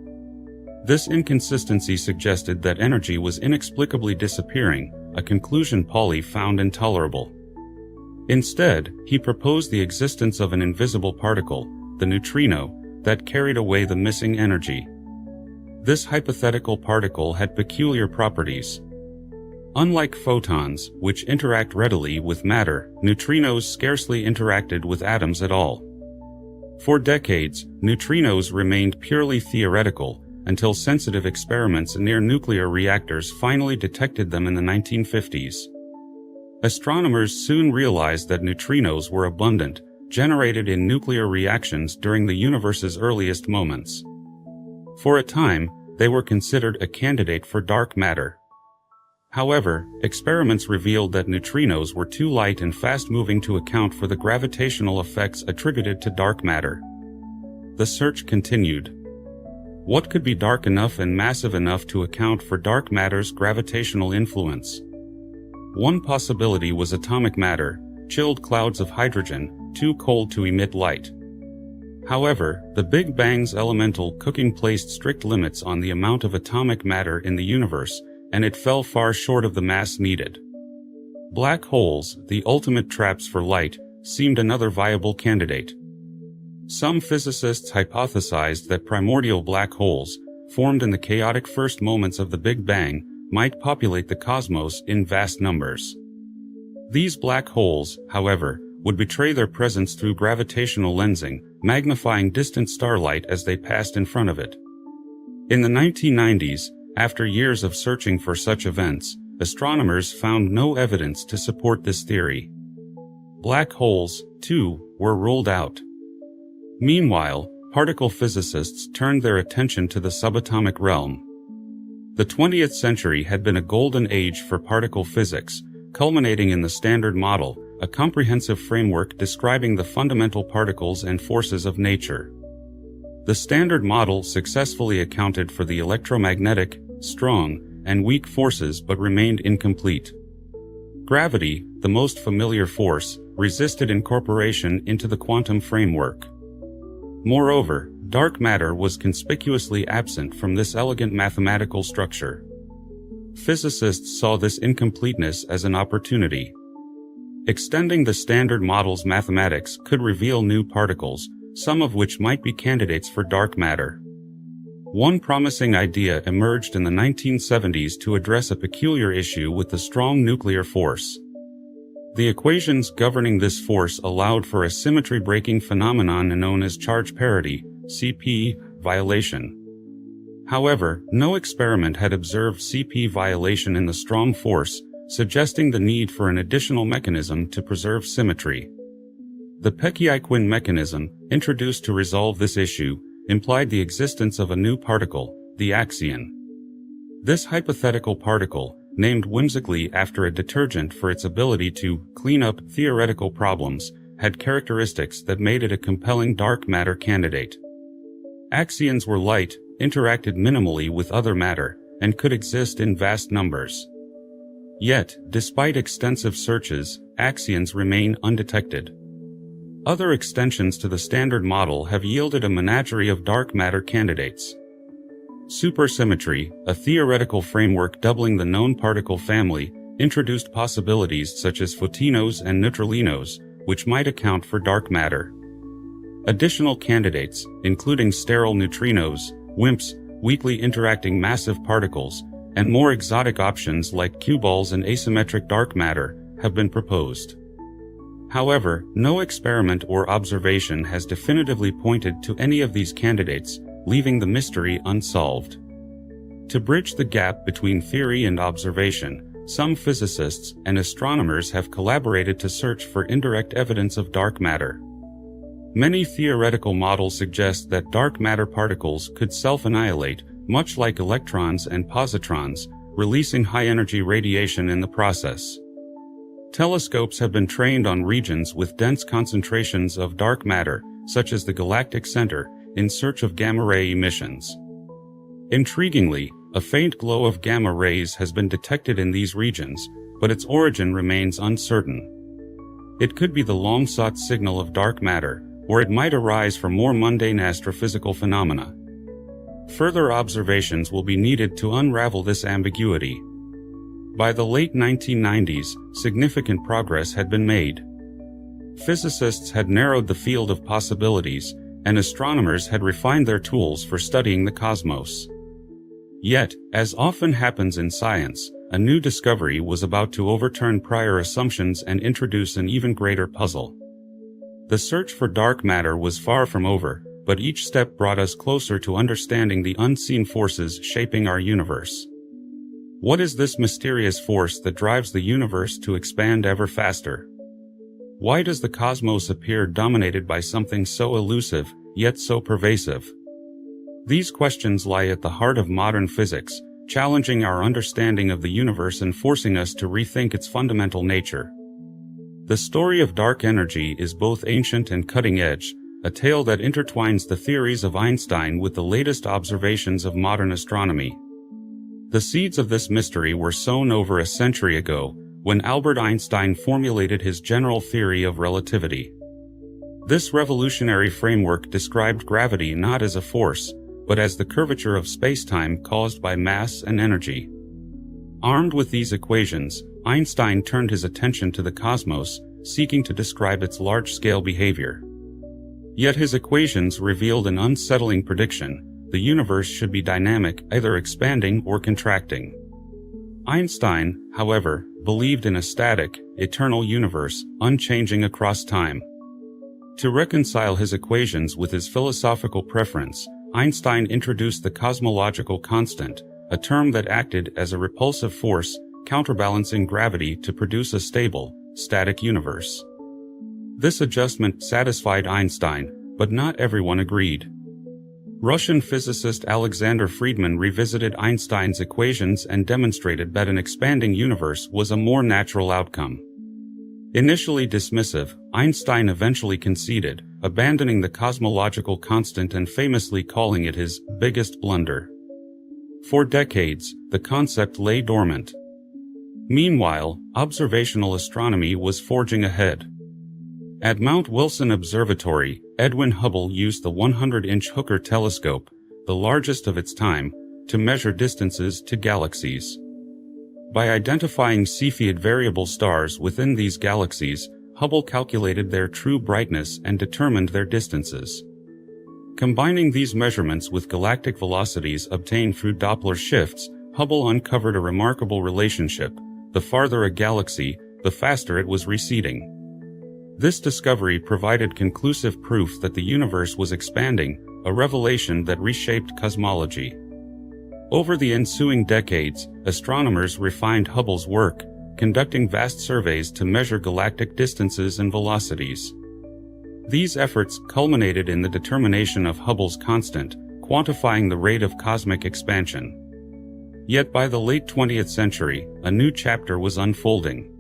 Speaker 2: This inconsistency suggested that energy was inexplicably disappearing, a conclusion Pauli found intolerable. Instead, he proposed the existence of an invisible particle, the neutrino, that carried away the missing energy. This hypothetical particle had peculiar properties. Unlike photons, which interact readily with matter, neutrinos scarcely interacted with atoms at all. For decades, neutrinos remained purely theoretical, until sensitive experiments near nuclear reactors finally detected them in the 1950s. Astronomers soon realized that neutrinos were abundant, generated in nuclear reactions during the universe's earliest moments. For a time, they were considered a candidate for dark matter. However, experiments revealed that neutrinos were too light and fast-moving to account for the gravitational effects attributed to dark matter. The search continued. What could be dark enough and massive enough to account for dark matter's gravitational influence? One possibility was atomic matter, chilled clouds of hydrogen, too cold to emit light. However, the Big Bang's elemental cooking placed strict limits on the amount of atomic matter in the universe, and it fell far short of the mass needed. Black holes, the ultimate traps for light, seemed another viable candidate. Some physicists hypothesized that primordial black holes, formed in the chaotic first moments of the Big Bang, might populate the cosmos in vast numbers. These black holes, however, would betray their presence through gravitational lensing, magnifying distant starlight as they passed in front of it. In the 1990s, after years of searching for such events, astronomers found no evidence to support this theory. Black holes, too, were ruled out. Meanwhile, particle physicists turned their attention to the subatomic realm. The 20th century had been a golden age for particle physics, culminating in the Standard Model, a comprehensive framework describing the fundamental particles and forces of nature. The Standard Model successfully accounted for the electromagnetic, strong, and weak forces but remained incomplete. Gravity, the most familiar force, resisted incorporation into the quantum framework. Moreover, dark matter was conspicuously absent from this elegant mathematical structure. Physicists saw this incompleteness as an opportunity. Extending the Standard Model's mathematics could reveal new particles, some of which might be candidates for dark matter. One promising idea emerged in the 1970s to address a peculiar issue with the strong nuclear force. The equations governing this force allowed for a symmetry-breaking phenomenon known as charge parity, CP, violation. However, no experiment had observed CP violation in the strong force, suggesting the need for an additional mechanism to preserve symmetry. The Pecky-Quinn mechanism, introduced to resolve this issue, implied the existence of a new particle, the axion. This hypothetical particle, named whimsically after a detergent for its ability to clean up theoretical problems, had characteristics that made it a compelling dark matter candidate. Axions were light, interacted minimally with other matter, and could exist in vast numbers. Yet, despite extensive searches, axions remain undetected. Other extensions to the Standard Model have yielded a menagerie of dark matter candidates. Supersymmetry, a theoretical framework doubling the known particle family, introduced possibilities such as photons and neutrinos, which might account for dark matter. Additional candidates, including sterile neutrinos, WIMPs, weakly interacting massive particles, and more exotic options like Q-balls and asymmetric dark matter, have been proposed. However, no experiment or observation has definitively pointed to any of these candidates, leaving the mystery unsolved. To bridge the gap between theory and observation, some physicists and astronomers have collaborated to search for indirect evidence of dark matter. Many theoretical models suggest that dark matter particles could self-annihilate, much like electrons and positrons, releasing high-energy radiation in the process. Telescopes have been trained on regions with dense concentrations of dark matter, such as the galactic center, in search of gamma-ray emissions. Intriguingly, a faint glow of gamma rays has been detected in these regions, but its origin remains uncertain. It could be the long-sought signal of dark matter, or it might arise from more mundane astrophysical phenomena. Further observations will be needed to unravel this ambiguity. By the late 1990s, significant progress had been made. Physicists had narrowed the field of possibilities, and astronomers had refined their tools for studying the cosmos. Yet, as often happens in science, a new discovery was about to overturn prior assumptions and introduce an even greater puzzle. The search for dark matter was far from over, but each step brought us closer to understanding the unseen forces shaping our universe. What is this mysterious force that drives the universe to expand ever faster? Why does the cosmos appear dominated by something so elusive, yet so pervasive? These questions lie at the heart of modern physics, challenging our understanding of the universe and forcing us to rethink its fundamental nature. The story of dark energy is both ancient and cutting-edge, a tale that intertwines the theories of Einstein with the latest observations of modern astronomy. The seeds of this mystery were sown over a century ago, when Albert Einstein formulated his general theory of relativity. This revolutionary framework described gravity not as a force, but as the curvature of space-time caused by mass and energy. Armed with these equations, Einstein turned his attention to the cosmos, seeking to describe its large-scale behavior. Yet his equations revealed an unsettling prediction: the universe should be dynamic, either expanding or contracting. Einstein, however, believed in a static, eternal universe, unchanging across time. To reconcile his equations with his philosophical preference, Einstein introduced the cosmological constant, a term that acted as a repulsive force, counterbalancing gravity to produce a stable, static universe. This adjustment satisfied Einstein, but not everyone agreed. Russian physicist Alexander Friedmann revisited Einstein's equations and demonstrated that an expanding universe was a more natural outcome. Initially dismissive, Einstein eventually conceded, abandoning the cosmological constant and famously calling it his biggest blunder. For decades, the concept lay dormant. Meanwhile, observational astronomy was forging ahead. At Mount Wilson Observatory, Edwin Hubble used the 100-inch Hooker telescope, the largest of its time, to measure distances to galaxies. By identifying Cepheid variable stars within these galaxies, Hubble calculated their true brightness and determined their distances. Combining these measurements with galactic velocities obtained through Doppler shifts, Hubble uncovered a remarkable relationship: the farther a galaxy, the faster it was receding. This discovery provided conclusive proof that the universe was expanding, a revelation that reshaped cosmology. Over the ensuing decades, astronomers refined Hubble's work, conducting vast surveys to measure galactic distances and velocities. These efforts culminated in the determination of Hubble's constant, quantifying the rate of cosmic expansion. Yet by the late 20th century, a new chapter was unfolding.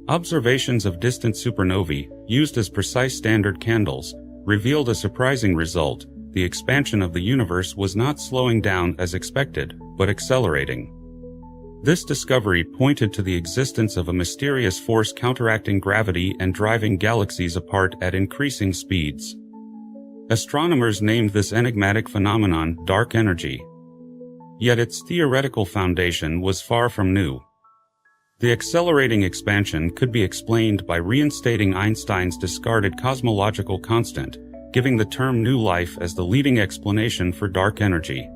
Speaker 2: Observations of distant supernovae, used as precise standard candles, revealed a surprising result: the expansion of the universe was not slowing down as expected, but accelerating. This discovery pointed to the existence of a mysterious force counteracting gravity and driving galaxies apart at increasing speeds. Astronomers named this enigmatic phenomenon dark energy. Yet its theoretical foundation was far from new. The accelerating expansion could be explained by reinstating Einstein's discarded cosmological constant, giving the term new life as the leading explanation for dark energy.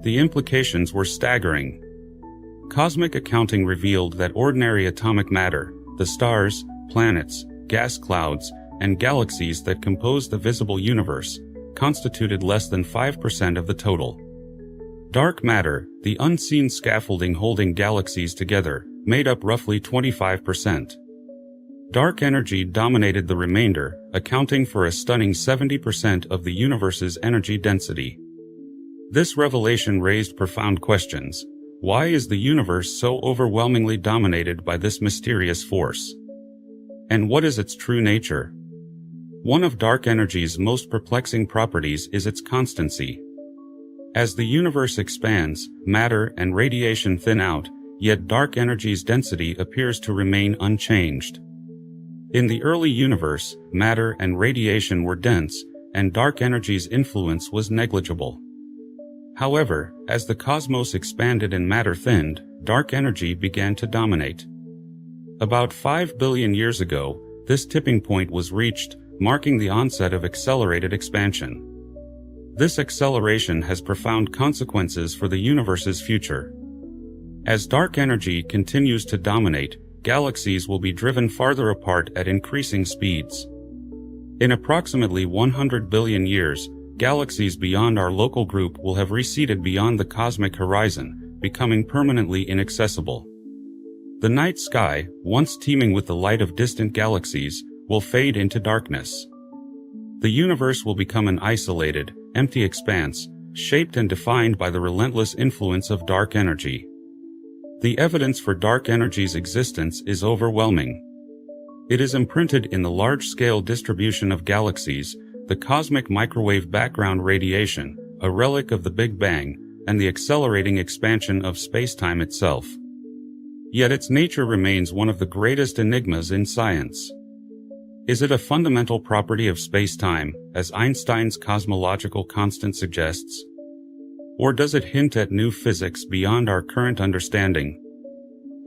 Speaker 2: The implications were staggering. Cosmic accounting revealed that ordinary atomic matter, the stars, planets, gas clouds, and galaxies that compose the visible universe, constituted less than 5% of the total. Dark matter, the unseen scaffolding holding galaxies together, made up roughly 25%. Dark energy dominated the remainder, accounting for a stunning 70% of the universe's energy density. This revelation raised profound questions. Why is the universe so overwhelmingly dominated by this mysterious force? And what is its true nature? One of dark energy's most perplexing properties is its constancy. As the universe expands, matter and radiation thin out, yet dark energy's density appears to remain unchanged. In the early universe, matter and radiation were dense, and dark energy's influence was negligible. However, as the cosmos expanded and matter thinned, dark energy began to dominate. About 5 billion years ago, this tipping point was reached, marking the onset of accelerated expansion. This acceleration has profound consequences for the universe's future. As dark energy continues to dominate, galaxies will be driven farther apart at increasing speeds. In approximately 100 billion years, galaxies beyond our local group will have receded beyond the cosmic horizon, becoming permanently inaccessible. The night sky, once teeming with the light of distant galaxies, will fade into darkness. The universe will become an isolated, empty expanse, shaped and defined by the relentless influence of dark energy. The evidence for dark energy's existence is overwhelming. It is imprinted in the large-scale distribution of galaxies, the cosmic microwave background radiation, a relic of the Big Bang, and the accelerating expansion of spacetime itself. Yet its nature remains one of the greatest enigmas in science. Is it a fundamental property of spacetime, as Einstein's cosmological constant suggests? Or does it hint at new physics beyond our current understanding?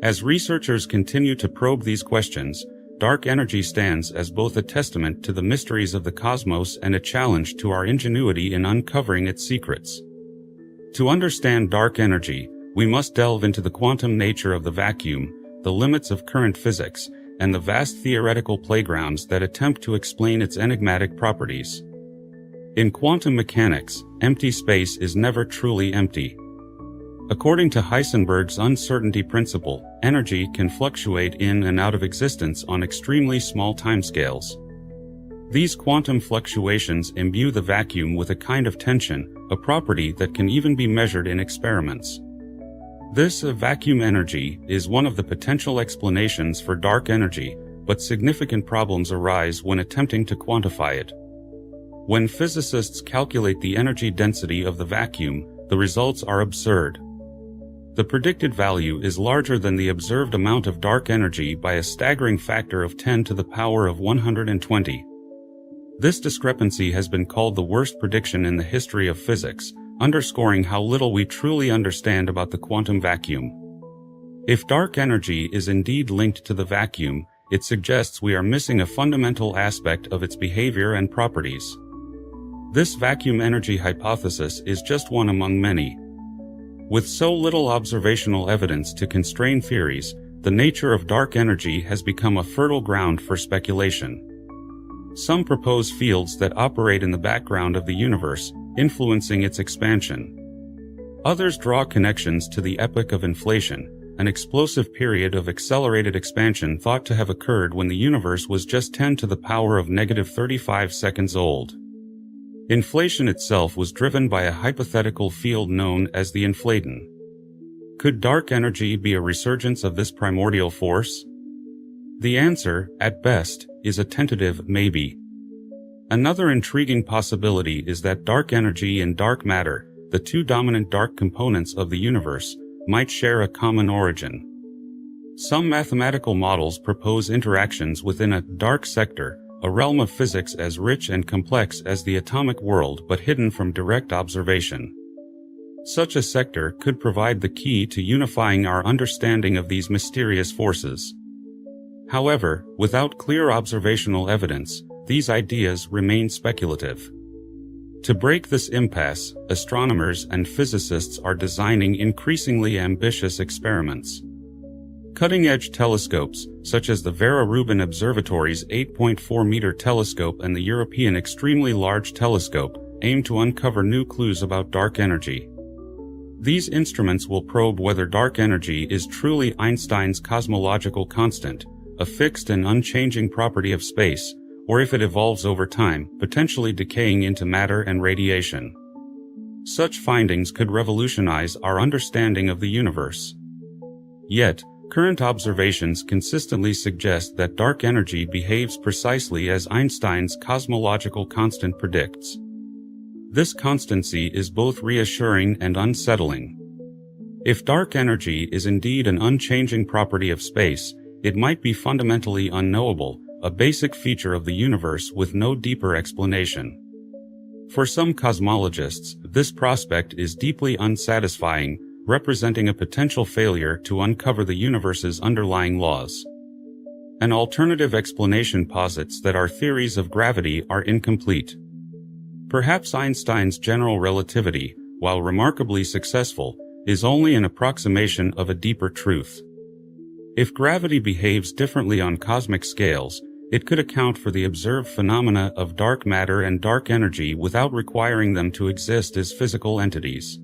Speaker 2: As researchers continue to probe these questions, dark energy stands as both a testament to the mysteries of the cosmos and a challenge to our ingenuity in uncovering its secrets. To understand dark energy, we must delve into the quantum nature of the vacuum, the limits of current physics, and the vast theoretical playgrounds that attempt to explain its enigmatic properties. In quantum mechanics, empty space is never truly empty. According to Heisenberg's uncertainty principle, energy can fluctuate in and out of existence on extremely small timescales. These quantum fluctuations imbue the vacuum with a kind of tension, a property that can even be measured in experiments. This vacuum energy is one of the potential explanations for dark energy, but significant problems arise when attempting to quantify it. When physicists calculate the energy density of the vacuum, the results are absurd. The predicted value is larger than the observed amount of dark energy by a staggering factor of 10 to the power of 120. This discrepancy has been called the worst prediction in the history of physics, underscoring how little we truly understand about the quantum vacuum. If dark energy is indeed linked to the vacuum, it suggests we are missing a fundamental aspect of its behavior and properties. This vacuum energy hypothesis is just one among many. With so little observational evidence to constrain theories, the nature of dark energy has become a fertile ground for speculation. Some propose fields that operate in the background of the universe, influencing its expansion. Others draw connections to the epoch of inflation, an explosive period of accelerated expansion thought to have occurred when the universe was just 10 to the power of -35 seconds old. Inflation itself was driven by a hypothetical field known as the inflaton. Could dark energy be a resurgence of this primordial force? The answer, at best, is a tentative maybe. Another intriguing possibility is that dark energy and dark matter, the two dominant dark components of the universe, might share a common origin. Some mathematical models propose interactions within a dark sector, a realm of physics as rich and complex as the atomic world but hidden from direct observation. Such a sector could provide the key to unifying our understanding of these mysterious forces. However, without clear observational evidence, these ideas remain speculative. To break this impasse, astronomers and physicists are designing increasingly ambitious experiments. Cutting-edge telescopes, such as the Vera Rubin Observatory's 8.4-meter telescope and the European Extremely Large Telescope, aim to uncover new clues about dark energy. These instruments will probe whether dark energy is truly Einstein's cosmological constant, a fixed and unchanging property of space, or if it evolves over time, potentially decaying into matter and radiation. Such findings could revolutionize our understanding of the universe. Yet, current observations consistently suggest that dark energy behaves precisely as Einstein's cosmological constant predicts. This constancy is both reassuring and unsettling. If dark energy is indeed an unchanging property of space, it might be fundamentally unknowable, a basic feature of the universe with no deeper explanation. For some cosmologists, this prospect is deeply unsatisfying, representing a potential failure to uncover the universe's underlying laws. An alternative explanation posits that our theories of gravity are incomplete. Perhaps Einstein's general relativity, while remarkably successful, is only an approximation of a deeper truth. If gravity behaves differently on cosmic scales, it could account for the observed phenomena of dark matter and dark energy without requiring them to exist as physical entities.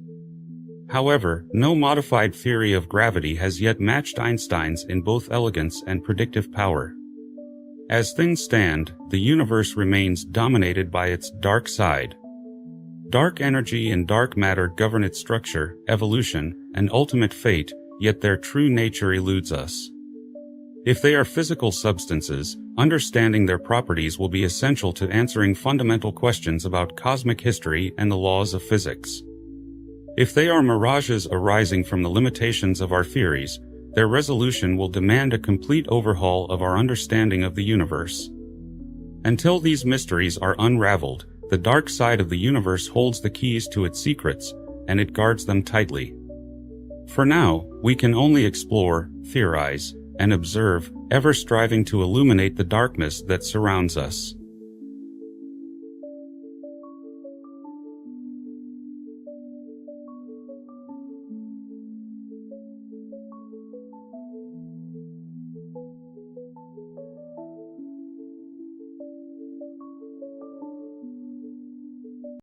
Speaker 2: However, no modified theory of gravity has yet matched Einstein's in both elegance and predictive power. As things stand, the universe remains dominated by its dark side. Dark energy and dark matter govern its structure, evolution, and ultimate fate, yet their true nature eludes us. If they are physical substances, understanding their properties will be essential to answering fundamental questions about cosmic history and the laws of physics. If they are mirages arising from the limitations of our theories, their resolution will demand a complete overhaul of our understanding of the universe. Until these mysteries are unraveled, the dark side of the universe holds the keys to its secrets, and it guards them tightly. For now, we can only explore, theorize, and observe, ever striving to illuminate the darkness that surrounds us.